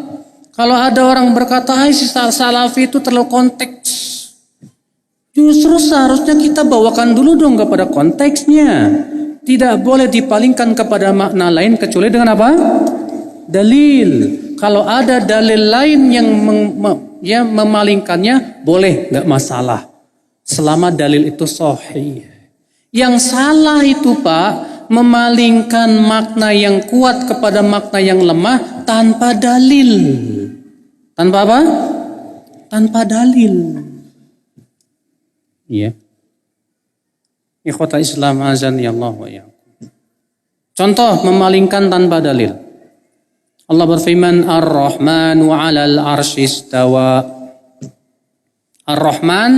kalau ada orang berkata, si salafi itu terlalu konteks. Justru seharusnya kita bawakan dulu dong kepada konteksnya. Tidak boleh dipalingkan kepada makna lain kecuali dengan apa? Dalil. Kalau ada dalil lain yang memalingkannya, boleh, nggak masalah. Selama dalil itu sahih. Yang salah itu Pak, memalingkan makna yang kuat kepada makna yang lemah tanpa dalil. Tanpa apa? Tanpa dalil. Iya. Ikhwata Islam azan ya Allah wa iyyakum. Contoh memalingkan tanpa dalil. Allah berfirman Ar-Rahmanu 'alal 'arsy istawa. Ar-Rahman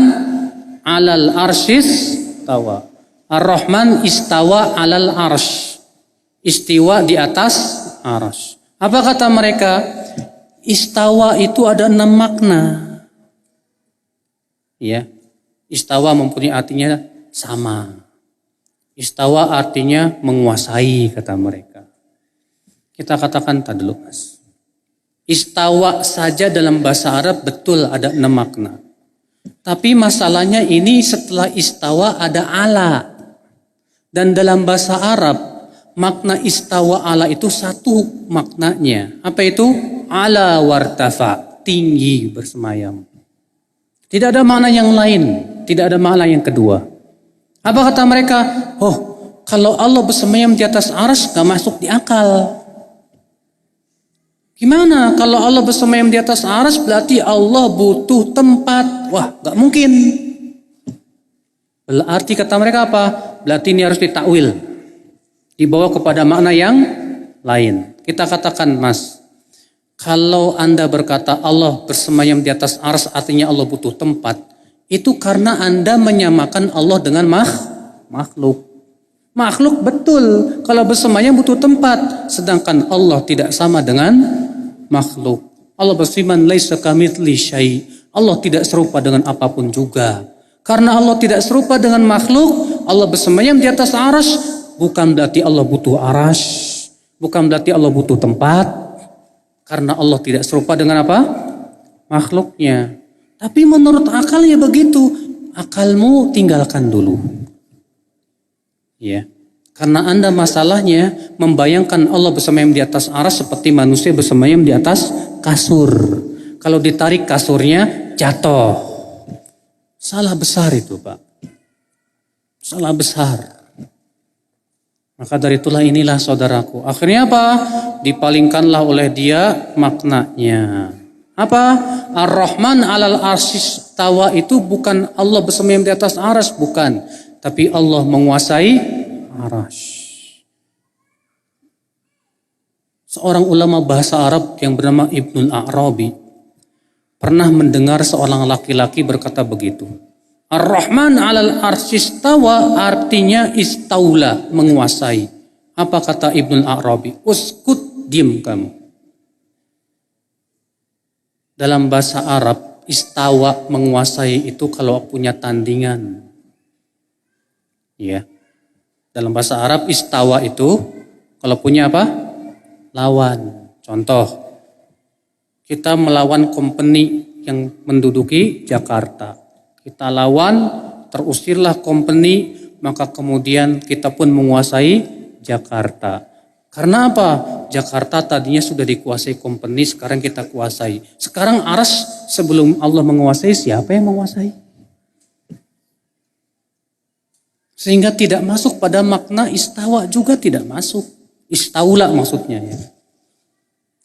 'alal 'arsy istawa. Ar-Rahman istawa 'alal 'arsy. Istiwa di atas arsy. Apa kata mereka? Istawa itu ada 6 makna. Ya. Istawa mempunyai artinya sama. Istawa artinya menguasai kata mereka. Kita katakan tadi dulu mas. Istawa saja dalam bahasa Arab betul ada 6 makna. Tapi masalahnya ini setelah istawa ada ala. Dan dalam bahasa Arab makna istawa ala itu satu maknanya. Apa itu? Ala wartafa, tinggi bersemayam. Tidak ada makna yang lain. Tidak ada makna yang kedua. Apa kata mereka? Oh, kalau Allah bersemayam di atas arsy gak masuk di akal. Gimana kalau Allah bersemayam di atas arsy berarti Allah butuh tempat? Wah, gak mungkin. Berarti kata mereka apa? Berarti ini harus ditakwil. Dibawa kepada makna yang lain. Kita katakan mas, kalau Anda berkata Allah bersemayam di atas arsy artinya Allah butuh tempat. Itu karena Anda menyamakan Allah dengan makhluk. Makhluk betul kalau bersemayam butuh tempat, sedangkan Allah tidak sama dengan makhluk. Allah berfirman laisa kamitsli syai'. Allah tidak serupa dengan apapun juga. Karena Allah tidak serupa dengan makhluk, Allah bersemayam di atas arsy, bukan berarti Allah butuh arsy, bukan berarti Allah butuh tempat. Karena Allah tidak serupa dengan apa? Makhluknya. Tapi menurut akalnya begitu. Akalmu tinggalkan dulu. Ya. Karena Anda masalahnya membayangkan Allah bersemayam di atas arsy seperti manusia bersemayam di atas kasur. Kalau ditarik kasurnya jatuh. Salah besar itu Pak. Salah besar. Maka dari itulah inilah saudaraku. Akhirnya apa? Dipalingkanlah oleh dia maknanya. Apa? Ar-Rahman 'alal 'arsy istawa itu bukan Allah bersemayam di atas arsy, bukan. Tapi Allah menguasai arsy. Seorang ulama bahasa Arab yang bernama Ibnul A'rabi pernah mendengar seorang laki-laki berkata begitu. Ar-Rahman 'alal 'arsy istawa artinya istaula, menguasai. Apa kata Ibnul A'rabi? Uskut, diam kamu. Dalam bahasa Arab, istawa menguasai itu kalau punya tandingan. Ya. Dalam bahasa Arab istawa itu kalau punya apa? Lawan. Contoh, kita melawan company yang menduduki Jakarta. Kita lawan, terusirlah company, maka kemudian kita pun menguasai Jakarta. Karena apa? Jakarta tadinya sudah dikuasai company, sekarang kita kuasai. Sekarang arsy sebelum Allah menguasai, siapa yang menguasai? Sehingga tidak masuk pada makna istawa juga tidak masuk. Istaula maksudnya ya.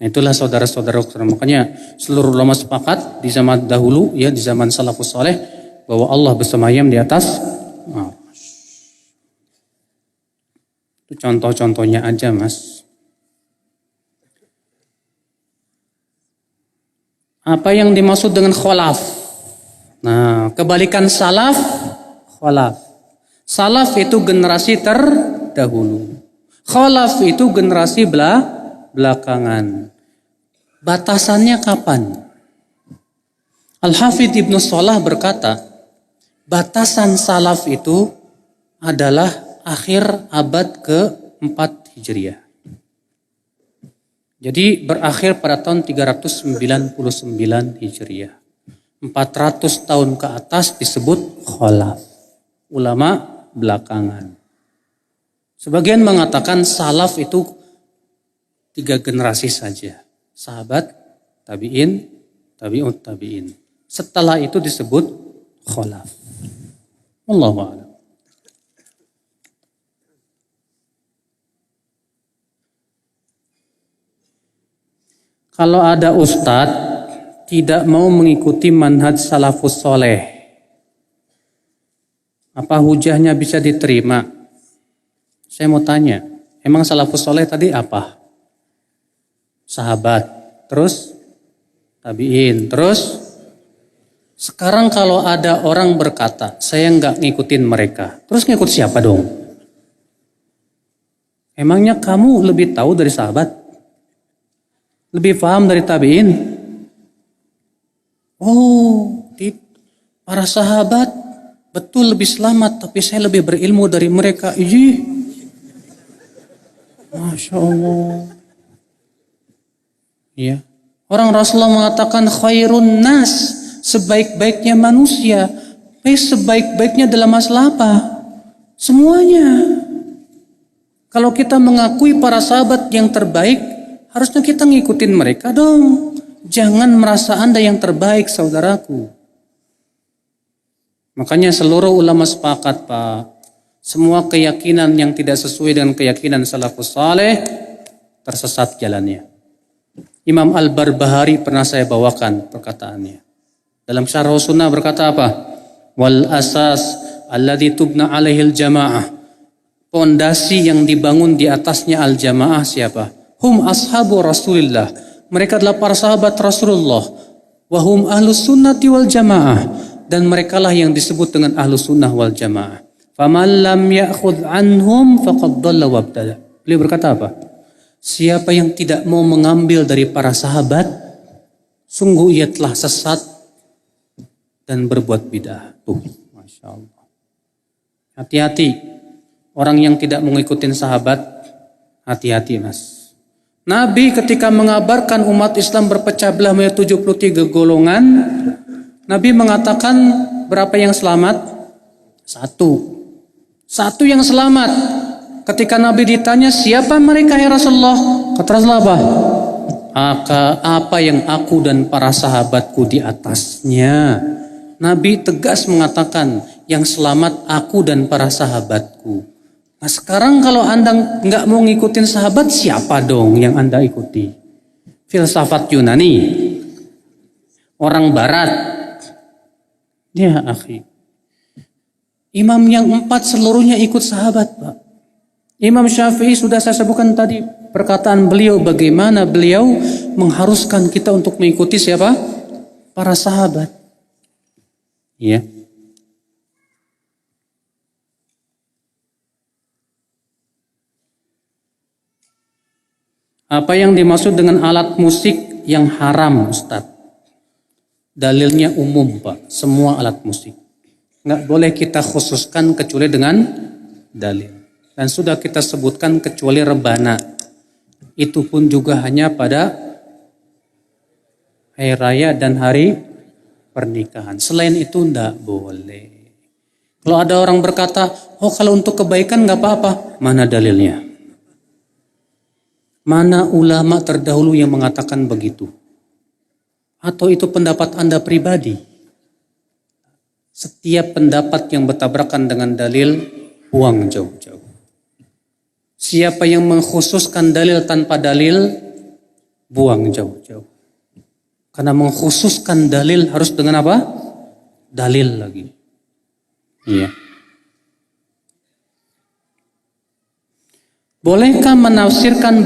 Nah, itulah saudara-saudara, makanya seluruh ulama sepakat di zaman dahulu ya, di zaman salafus saleh bahwa Allah bersemayam di atas arsy. Itu contoh-contohnya aja mas. Apa yang dimaksud dengan kholaf? Nah, kebalikan salaf, kholaf. Salaf itu generasi terdahulu. Kholaf itu generasi belakangan. Batasannya kapan? Al-Hafidh Ibnu Shalah berkata, batasan salaf itu adalah akhir abad ke-4 Hijriah. Jadi berakhir pada tahun 399 Hijriah. 400 tahun ke atas disebut khalaf. Ulama belakangan. Sebagian mengatakan salaf itu 3 generasi saja. Sahabat, tabi'in, tabi'ut tabi'in. Setelah itu disebut khalaf. Wallahu a'lam. Kalau ada ustadz tidak mau mengikuti manhaj salafus soleh, apa hujahnya bisa diterima? Saya mau tanya, emang salafus soleh tadi apa? Sahabat, terus tabi'in, terus sekarang kalau ada orang berkata, saya nggak ngikutin mereka, terus ngikut siapa dong? Emangnya kamu lebih tahu dari sahabat? Lebih paham dari tabi'in? Oh, para sahabat betul lebih selamat, tapi saya lebih berilmu dari mereka. Ih, Masya Allah. Ya. Orang Rasulullah mengatakan khairun nas, sebaik-baiknya manusia. Sebaik-baiknya dalam masalah apa? Semuanya. Kalau kita mengakui para sahabat yang terbaik, harusnya kita ngikutin mereka dong. Jangan merasa Anda yang terbaik, saudaraku. Makanya seluruh ulama sepakat, Pak. Semua keyakinan yang tidak sesuai dengan keyakinan salafus saleh tersesat jalannya. Imam Al-Barbahari pernah saya bawakan perkataannya. Dalam Syarh Sunnah berkata apa? Wal asas alladzi tubna alaihil jamaah. Pondasi yang dibangun di atasnya al-jamaah siapa? Hum ashabu Rasulillah. Mereka adalah para sahabat Rasulullah. Wahum ahlus sunnati wal jamaah. Dan merekalah yang disebut dengan ahlus sunnah wal jamaah. Faman lam ya'khudh anhum faqad dhalla wabtada. Beliau berkata apa? Siapa yang tidak mau mengambil dari para sahabat, sungguh ia telah sesat dan berbuat bid'ah. Tuh, Masya Allah. Hati-hati. Orang yang tidak mengikuti sahabat, hati-hati mas. Nabi ketika mengabarkan umat Islam berpecah belah menjadi 73 golongan, Nabi mengatakan berapa yang selamat? Satu yang selamat. Ketika Nabi ditanya siapa mereka ya Rasulullah? Kata Rasulullah apa yang aku dan para sahabatku di atasnya. Nabi tegas mengatakan yang selamat aku dan para sahabatku. Nah sekarang kalau Anda nggak mau ngikutin sahabat, siapa dong yang Anda ikuti? Filsafat Yunani, orang Barat. Ya akhi, imam yang 4 seluruhnya ikut sahabat Pak. Imam Syafi'i sudah saya sebutkan tadi perkataan beliau, bagaimana beliau mengharuskan kita untuk mengikuti siapa? Para sahabat. Ya. Apa yang dimaksud dengan alat musik yang haram, Ustaz? Dalilnya umum, Pak. Semua alat musik. Nggak boleh kita khususkan kecuali dengan dalil. Dan sudah kita sebutkan kecuali rebana. Itu pun juga hanya pada hari raya dan hari pernikahan. Selain itu enggak boleh. Kalau ada orang berkata, oh kalau untuk kebaikan nggak apa-apa. Mana dalilnya? Mana ulama terdahulu yang mengatakan begitu? Atau itu pendapat Anda pribadi? Setiap pendapat yang bertabrakan dengan dalil, buang jauh-jauh. Siapa yang mengkhususkan dalil tanpa dalil, buang jauh-jauh. Karena mengkhususkan dalil harus dengan apa? Dalil lagi. Iya. Bolehkah menafsirkan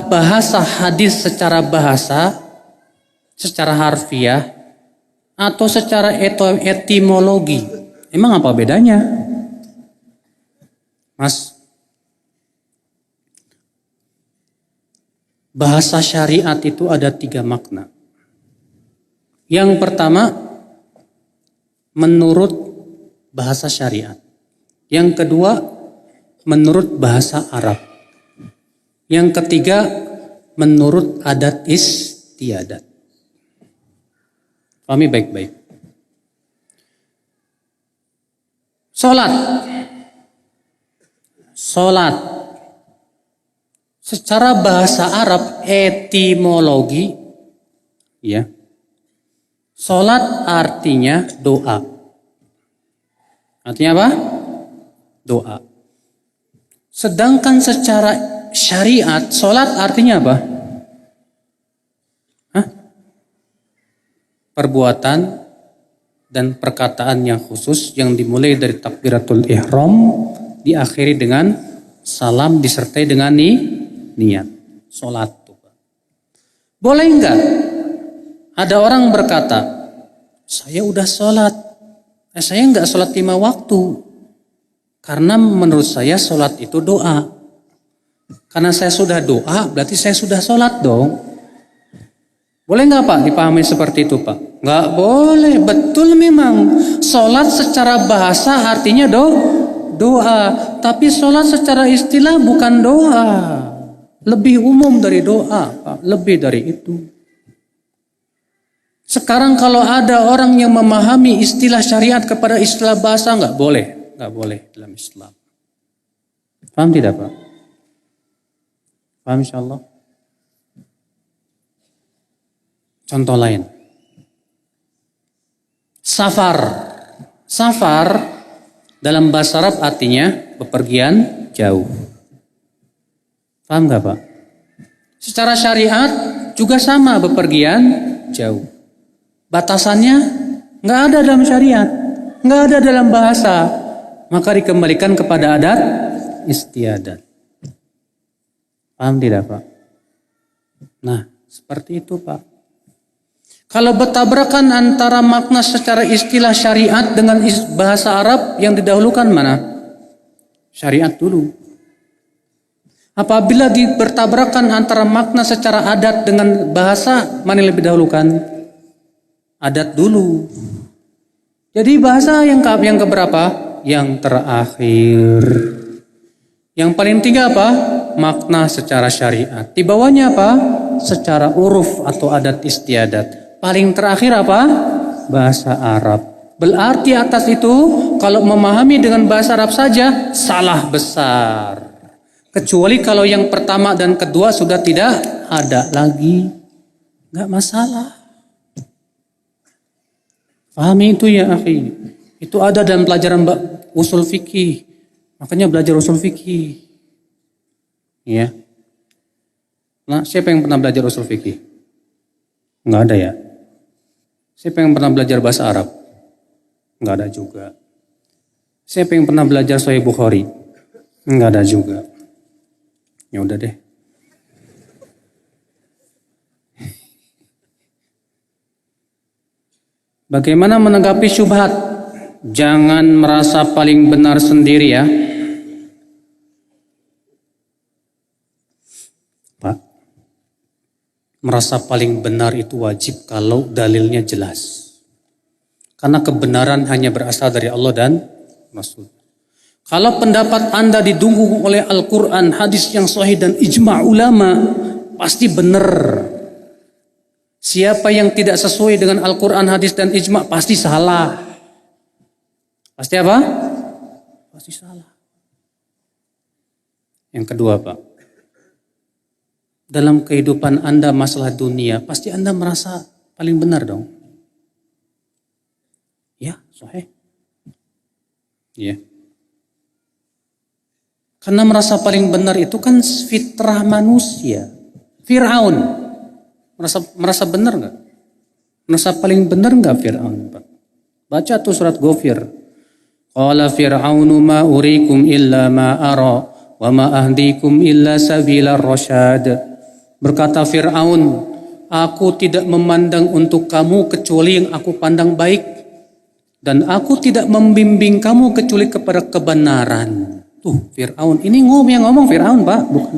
bahasa hadis secara harfiah, atau secara etimologi? Emang apa bedanya? Mas, bahasa syariat itu ada 3 makna. Yang pertama, menurut bahasa syariat. Yang kedua, menurut bahasa Arab. Yang ketiga, menurut adat istiadat. Pahami baik-baik. Salat. Secara bahasa Arab, etimologi, ya. Salat artinya doa. Artinya apa? Doa. Sedangkan secara syariat, salat artinya apa? Perbuatan dan perkataan yang khusus yang dimulai dari takbiratul ihram, diakhiri dengan salam disertai dengan niat. Salat. Boleh enggak? Ada orang berkata, saya udah salat, saya enggak salat 5 waktu. Karena menurut saya salat itu doa. Karena saya sudah doa, berarti saya sudah salat dong. Boleh nggak Pak dipahami seperti itu Pak? Nggak boleh, betul memang. Salat secara bahasa artinya doa. Tapi salat secara istilah bukan doa. Lebih umum dari doa Pak, lebih dari itu. Sekarang kalau ada orang yang memahami istilah syariat kepada istilah bahasa, nggak boleh dalam Islam. Paham tidak Pak? Paham insyaallah? Contoh lain. Safar dalam bahasa Arab artinya bepergian jauh. Paham nggak Pak? Secara syariat juga sama, bepergian jauh. Batasannya nggak ada dalam syariat, nggak ada dalam bahasa, maka dikembalikan kepada adat istiadat. Paham tidak Pak? Nah, seperti itu Pak. Kalau bertabrakan antara makna secara istilah syariat dengan bahasa Arab, yang didahulukan mana? Syariat dulu. Apabila bertabrakan antara makna secara adat dengan bahasa, mana yang lebih dahulukan? Adat dulu. Jadi bahasa yang keberapa? Yang terakhir. Yang paling tinggi apa? Makna secara syariat. Di bawahnya apa? Secara uruf atau adat istiadat. Paling terakhir apa? Bahasa Arab. Berarti atas itu kalau memahami dengan bahasa Arab saja salah besar. Kecuali kalau yang pertama dan kedua sudah tidak ada lagi. Enggak masalah. Pahami itu ya akhi. Itu ada dalam pelajaran usul fikih. Makanya belajar usul fikih. Ya. Nah, siapa yang pernah belajar usul fikih? Enggak ada ya. Siapa yang pernah belajar bahasa Arab? Enggak ada juga. Siapa yang pernah belajar Sahih Bukhari? Enggak ada juga. Ya udah deh. Bagaimana menanggapi syubhat? Jangan merasa paling benar sendiri ya. Pak, merasa paling benar itu wajib kalau dalilnya jelas. Karena kebenaran hanya berasal dari Allah dan Rasul. Kalau pendapat Anda didukung oleh Al-Quran, hadis yang sahih dan ijma' ulama, pasti benar. Siapa yang tidak sesuai dengan Al-Quran, hadis dan ijma' pasti salah. Pasti apa? Pasti salah. Yang kedua Pak, dalam kehidupan Anda masalah dunia, pasti Anda merasa paling benar dong. Ya, sahih. Ya. Karena merasa paling benar itu kan fitrah manusia. Fir'aun merasa benar nggak? Merasa paling benar nggak Fir'aun? Baca tuh surat Ghafir. Qala Fir'aunu ma urikum illa ma ara wa ma ahdikum illa sabila rasyad. Berkata Fir'aun, aku tidak memandang untuk kamu kecuali yang aku pandang baik, dan aku tidak membimbing kamu kecuali kepada kebenaran. Tuh Fir'aun, ini yang ngomong Fir'aun Pak, bukan.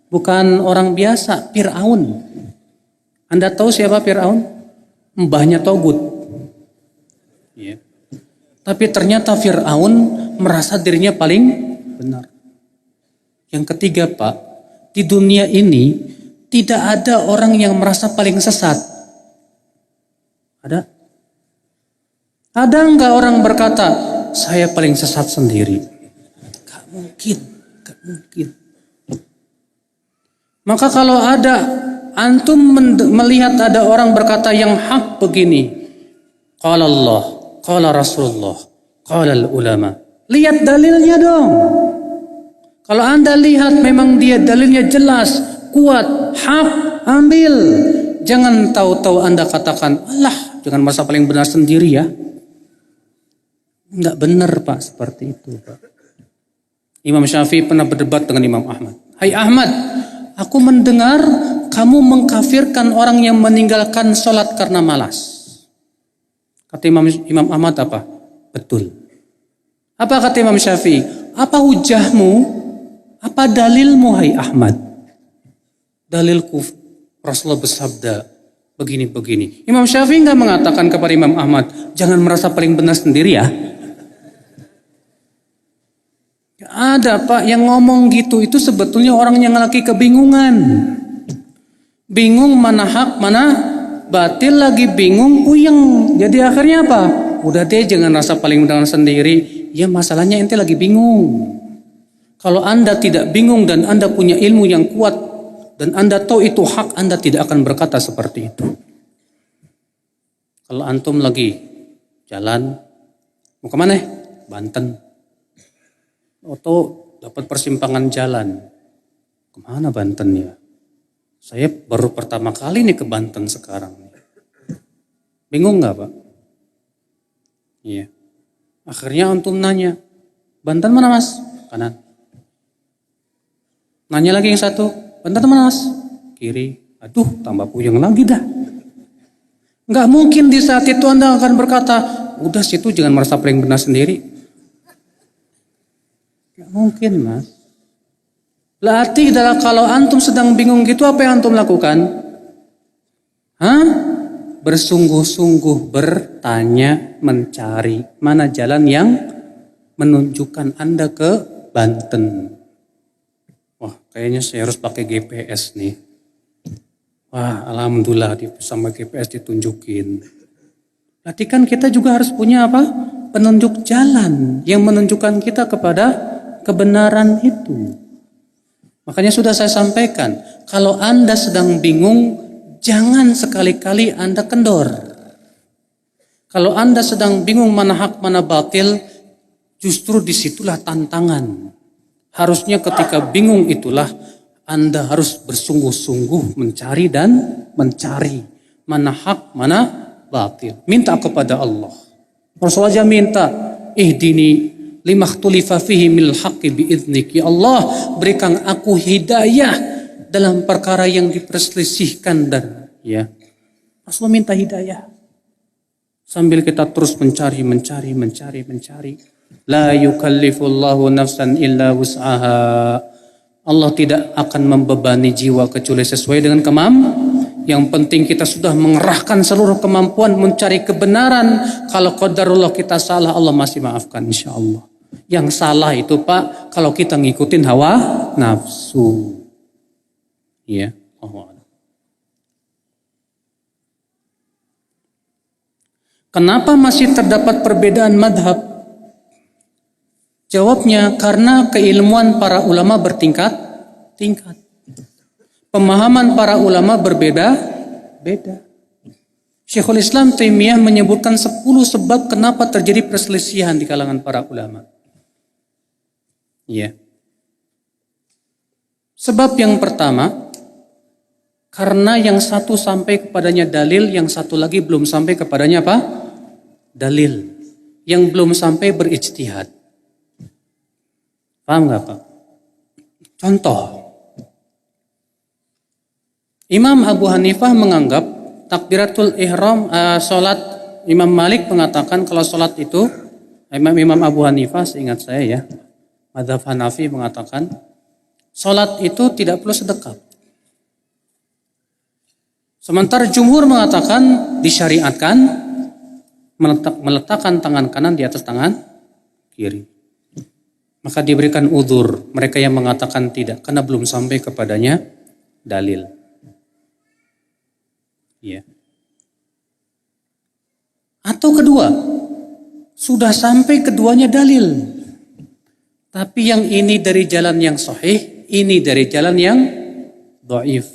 Bukan orang biasa, Fir'aun. Anda tahu siapa Fir'aun? Mbahnya Togut. Ya. Tapi ternyata Fir'aun merasa dirinya paling benar. Yang ketiga Pak, di dunia ini tidak ada orang yang merasa paling sesat. Ada? Ada enggak orang berkata, saya paling sesat sendiri? Gak mungkin, gak mungkin. Maka kalau ada antum melihat ada orang berkata yang hak begini, qala Allah, qala Rasulullah, qala ulama. Lihat dalilnya dong. Kalau Anda lihat memang dia dalilnya jelas, kuat, hak, ambil. Jangan tahu-tahu Anda katakan, alah, jangan merasa paling benar sendiri ya. Enggak benar Pak seperti itu Pak. Imam Syafi'i pernah berdebat dengan Imam Ahmad. Hai Ahmad, aku mendengar kamu mengkafirkan orang yang meninggalkan sholat karena malas. Kata Imam Ahmad apa? Betul. Apa kata Imam Syafi'i? Apa hujahmu? Apa dalilmu hai Ahmad? Dalilku Rasulullah bersabda begini-begini. Imam Syafi'i enggak mengatakan kepada Imam Ahmad, jangan merasa paling benar sendiri ya. Ada Pak yang ngomong gitu, itu sebetulnya orang yang lagi kebingungan. Bingung mana hak, mana batil, lagi bingung, puyeng. Jadi akhirnya apa? Udah deh jangan rasa paling benar sendiri. Ya masalahnya ente lagi bingung. Kalau Anda tidak bingung dan Anda punya ilmu yang kuat dan Anda tahu itu hak, Anda tidak akan berkata seperti itu. Kalau antum lagi jalan, mau kemana? Banten. Atau dapat persimpangan jalan. Kemana Banten ya? Saya baru pertama kali nih ke Banten sekarang. Bingung nggak Pak? Iya. Akhirnya antum nanya, Banten mana Mas? Kanan. Nanya lagi yang satu, Banten mana Mas? Kiri. Aduh, tambah puyeng lagi dah. Nggak mungkin di saat itu Anda akan berkata, udah situ jangan merasa paling benar sendiri. Nggak mungkin Mas. Berarti adalah kalau antum sedang bingung gitu, apa yang antum lakukan? Hah? Bersungguh-sungguh bertanya, mencari mana jalan yang menunjukkan Anda ke Banten. Wah, kayaknya saya harus pakai GPS nih. Wah, alhamdulillah sama GPS ditunjukin. Berarti kan kita juga harus punya apa? Penunjuk jalan yang menunjukkan kita kepada kebenaran itu. Makanya sudah saya sampaikan, kalau Anda sedang bingung, jangan sekali-kali Anda kendor. Kalau Anda sedang bingung mana hak, mana batil, justru disitulah tantangan. Harusnya ketika bingung itulah Anda harus bersungguh-sungguh mencari dan mencari mana hak, mana batil. Minta kepada Allah. Rasulullah aja minta, ihdini limakhtulifa fihi mil haqqi biidznik. Ya Allah, berikan aku hidayah dalam perkara yang diperselisihkan dan ya. Rasulullah minta hidayah. Sambil kita terus mencari. La yukallifullahu nafsan illa wus'aha. Allah tidak akan membebani jiwa kecuali sesuai dengan Yang penting kita sudah mengerahkan seluruh kemampuan mencari kebenaran. Kalau qadarullah kita salah, Allah masih maafkan insyaallah. Yang salah itu Pak, kalau kita ngikutin hawa nafsu. Iya, Allah. Kenapa masih terdapat perbedaan madhab? Jawabnya karena keilmuan para ulama bertingkat-tingkat. Pemahaman para ulama berbeda-beda. Syekhul Islam Taimiyah menyebutkan 10 sebab kenapa terjadi perselisihan di kalangan para ulama. Ya. Sebab yang pertama, karena yang satu sampai kepadanya dalil, yang satu lagi belum sampai kepadanya apa? Dalil. Yang belum sampai berijtihad. Paham gak Pak? Contoh. Imam Abu Hanifah menganggap takbiratul ihram salat. Imam Malik mengatakan kalau salat itu, Imam Abu Hanifah seingat saya ya, mazhab Hanafi mengatakan Salat itu tidak perlu sedekap. Sementara jumhur mengatakan disyariatkan meletakkan tangan kanan di atas tangan kiri. Maka diberikan udzur mereka yang mengatakan tidak karena belum sampai kepadanya dalil. Ya. Atau kedua, sudah sampai keduanya dalil. Tapi yang ini dari jalan yang sahih, ini dari jalan yang dhaif.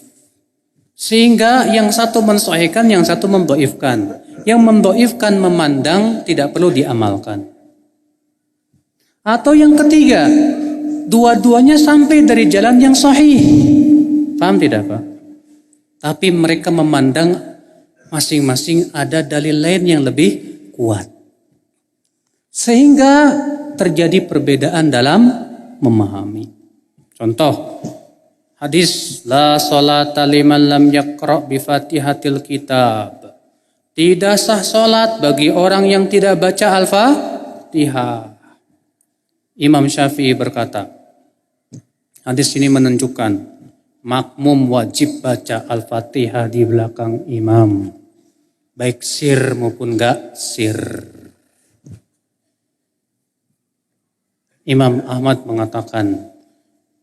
Sehingga yang satu mensahihkan, yang satu mendhaifkan. Yang mendhaifkan memandang tidak perlu diamalkan. Atau yang ketiga, dua-duanya sampai dari jalan yang sahih. Paham tidak, Pak? Tapi mereka memandang masing-masing ada dalil lain yang lebih kuat. Sehingga terjadi perbedaan dalam memahami. Contoh, hadis la salata liman lam yaqra' bi Fatihatil Kitab. Tidak sah salat bagi orang yang tidak baca Al-Fatihah. Imam Syafi'i berkata, hadis ini menunjukkan makmum wajib baca Al-Fatihah di belakang imam. Baik sir maupun enggak sir. Imam Ahmad mengatakan,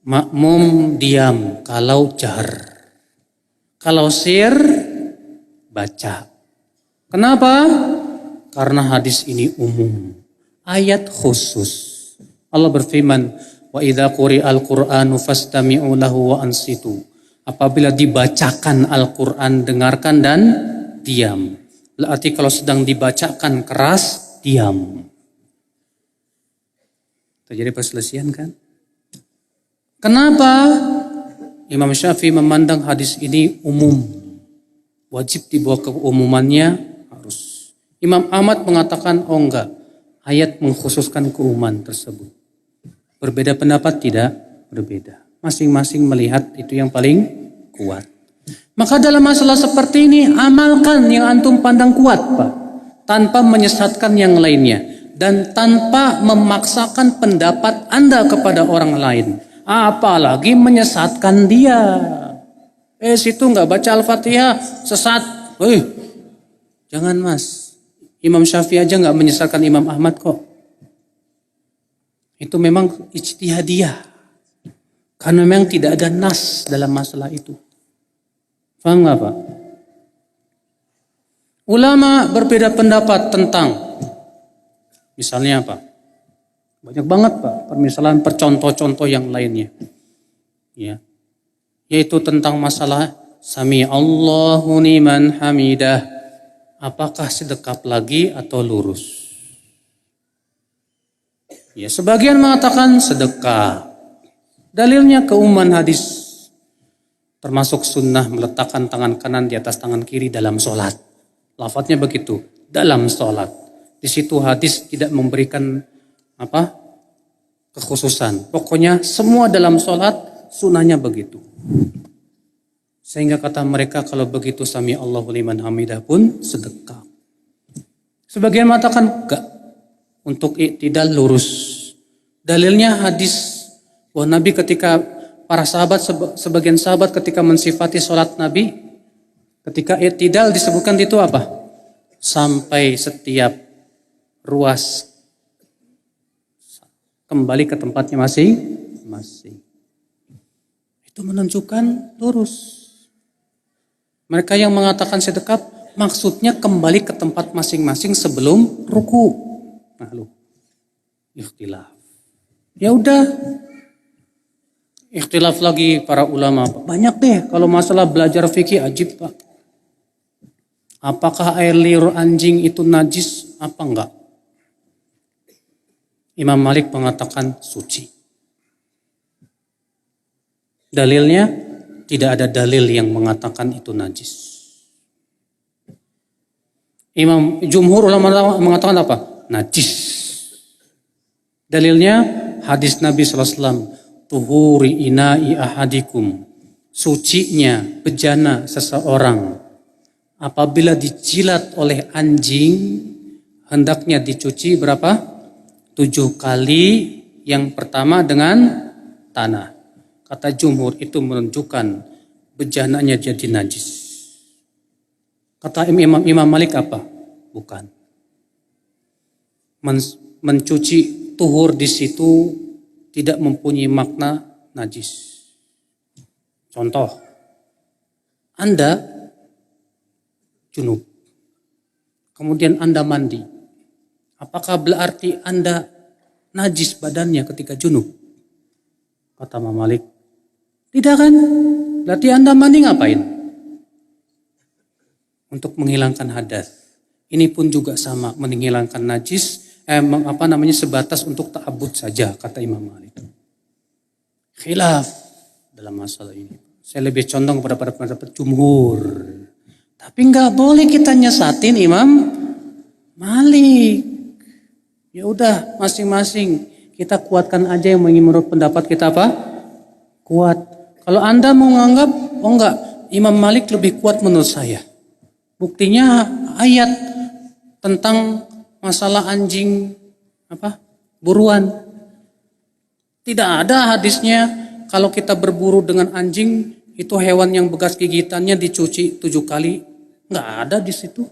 makmum diam kalau jahar. Kalau sir, baca. Kenapa? Karena hadis ini umum. Ayat khusus. Allah berfirman, wa idza quri'al Qur'anu fastami'u lahu wa ansitu. Apabila dibacakan Al-Qur'an, dengarkan dan diam. Berarti kalau sedang dibacakan keras, diam. Terjadi perselisihan kan? Kenapa? Imam Syafi'i memandang hadis ini umum. Wajib dibawa keumumannya harus. Imam Ahmad mengatakan, oh enggak. Ayat mengkhususkan keumuman tersebut. Berbeda pendapat tidak? Berbeda. Masing-masing melihat itu yang paling kuat. Maka dalam masalah seperti ini, amalkan yang antum pandang kuat, Pak. Tanpa menyesatkan yang lainnya. Dan tanpa memaksakan pendapat Anda kepada orang lain. Apalagi menyesatkan dia. Situ nggak baca Al-Fatihah, sesat. Jangan mas. Imam Syafi'i aja nggak menyesatkan Imam Ahmad kok. Itu memang ijtihadiyah. Karena memang tidak ada nas dalam masalah itu. Paham nggak Pak? Ulama berbeda pendapat tentang, misalnya apa? Banyak banget Pak, permisalan percontoh-contoh yang lainnya. Ya. Yaitu tentang masalah Sami Allahu liman hamidah. Apakah sedekap lagi atau lurus? Ya, sebagian mengatakan sedekah. Dalilnya keumuman hadis. Termasuk sunnah meletakkan tangan kanan di atas tangan kiri dalam sholat. Lafadznya begitu, dalam sholat. Di situ hadis tidak memberikan kekhususan. Pokoknya semua dalam sholat sunnahnya begitu. Sehingga kata mereka kalau begitu sami Allahu liman hamidah pun sedekah. Sebagian mengatakan enggak. Untuk iktidal lurus. Dalilnya hadis bahwa Nabi ketika para sahabat, sebagian sahabat ketika mensifati sholat Nabi, ketika iktidal disebutkan itu apa? Sampai setiap ruas kembali ke tempatnya masing-masing. Itu menunjukkan lurus. Mereka yang mengatakan sedekap maksudnya kembali ke tempat masing-masing sebelum ruku. Ikhtilaf. Ya udah. Ikhtilaf lagi para ulama. Banyak deh kalau masalah belajar fikih ajib Pak. Apakah air liur anjing itu najis apa enggak? Imam Malik mengatakan suci. Dalilnya tidak ada dalil yang mengatakan itu najis. Jumhur ulama mengatakan apa? Najis. Dalilnya hadis Nabi SAW, tuhuri ina'i ahadikum, sucinya bejana seseorang apabila dijilat oleh anjing hendaknya dicuci berapa? 7 kali. Yang pertama dengan tanah. kata jumhur itu menunjukkan bejananya jadi najis. Kata Imam Malik apa? Bukan. Mencuci tuhur di situ tidak mempunyai makna najis. Contoh, Anda junub, kemudian Anda mandi. Apakah berarti Anda najis badannya ketika junub? Kata Imam Malik, tidak kan? Berarti Anda mandi ngapain? Untuk menghilangkan hadas. Ini pun juga sama, menghilangkan najis, sebatas untuk ta'abbud saja, kata Imam Malik. Khilaf dalam masalah ini. Saya lebih condong kepada pendapat jumhur. Tapi nggak boleh kita nyesatin Imam Malik. Ya udah, masing-masing kita kuatkan aja yang menurut pendapat kita apa? Kuat. Kalau Anda mau nganggap, oh enggak, Imam Malik lebih kuat menurut saya. Buktinya ayat tentang masalah anjing buruan. Tidak ada hadisnya kalau kita berburu dengan anjing itu hewan yang bekas gigitannya dicuci 7 kali. Nggak ada di situ.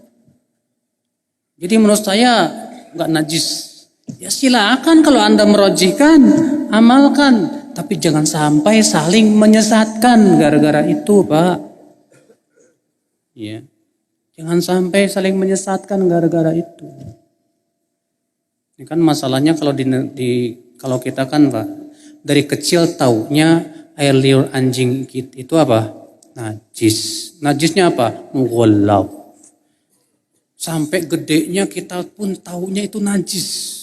Jadi menurut saya nggak najis. Ya silakan kalau Anda merojihkan, amalkan. Tapi jangan sampai saling menyesatkan gara-gara itu, Pak. Ya. Jangan sampai saling menyesatkan gara-gara itu. Ini kan masalahnya kalau kalau kita kan Pak, dari kecil taunya air liur anjing itu apa? Najis. Najisnya apa? Mughalladh. Sampai gedenya kita pun taunya itu najis.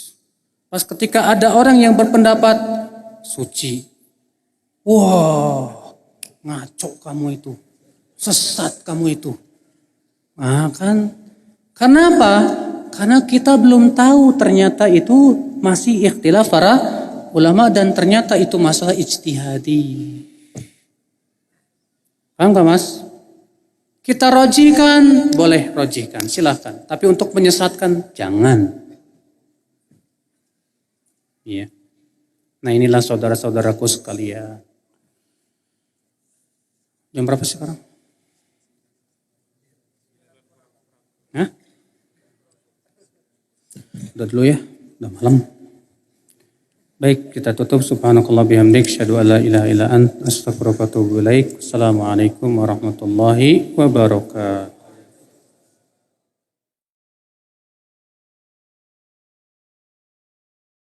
Pas ketika ada orang yang berpendapat suci. Wah, ngaco kamu itu. Sesat kamu itu. Nah kan, kenapa? Karena kita belum tahu ternyata itu masih ikhtilaf para ulama dan ternyata itu masalah ijtihadi. Paham gak Mas? Kita rojikan, boleh rojikan, silahkan. Tapi untuk menyesatkan, jangan. Iya. Nah inilah saudara-saudaraku sekalian. Jam berapa sekarang? Hah? Udah dulu ya, udah malam. Baik, kita tutup. Subhanakallah bihamdik, syahadu an la ilaha illa ant, astaghfiruka wa atubu ilaik. Assalamualaikum warahmatullahi wabarakatuh.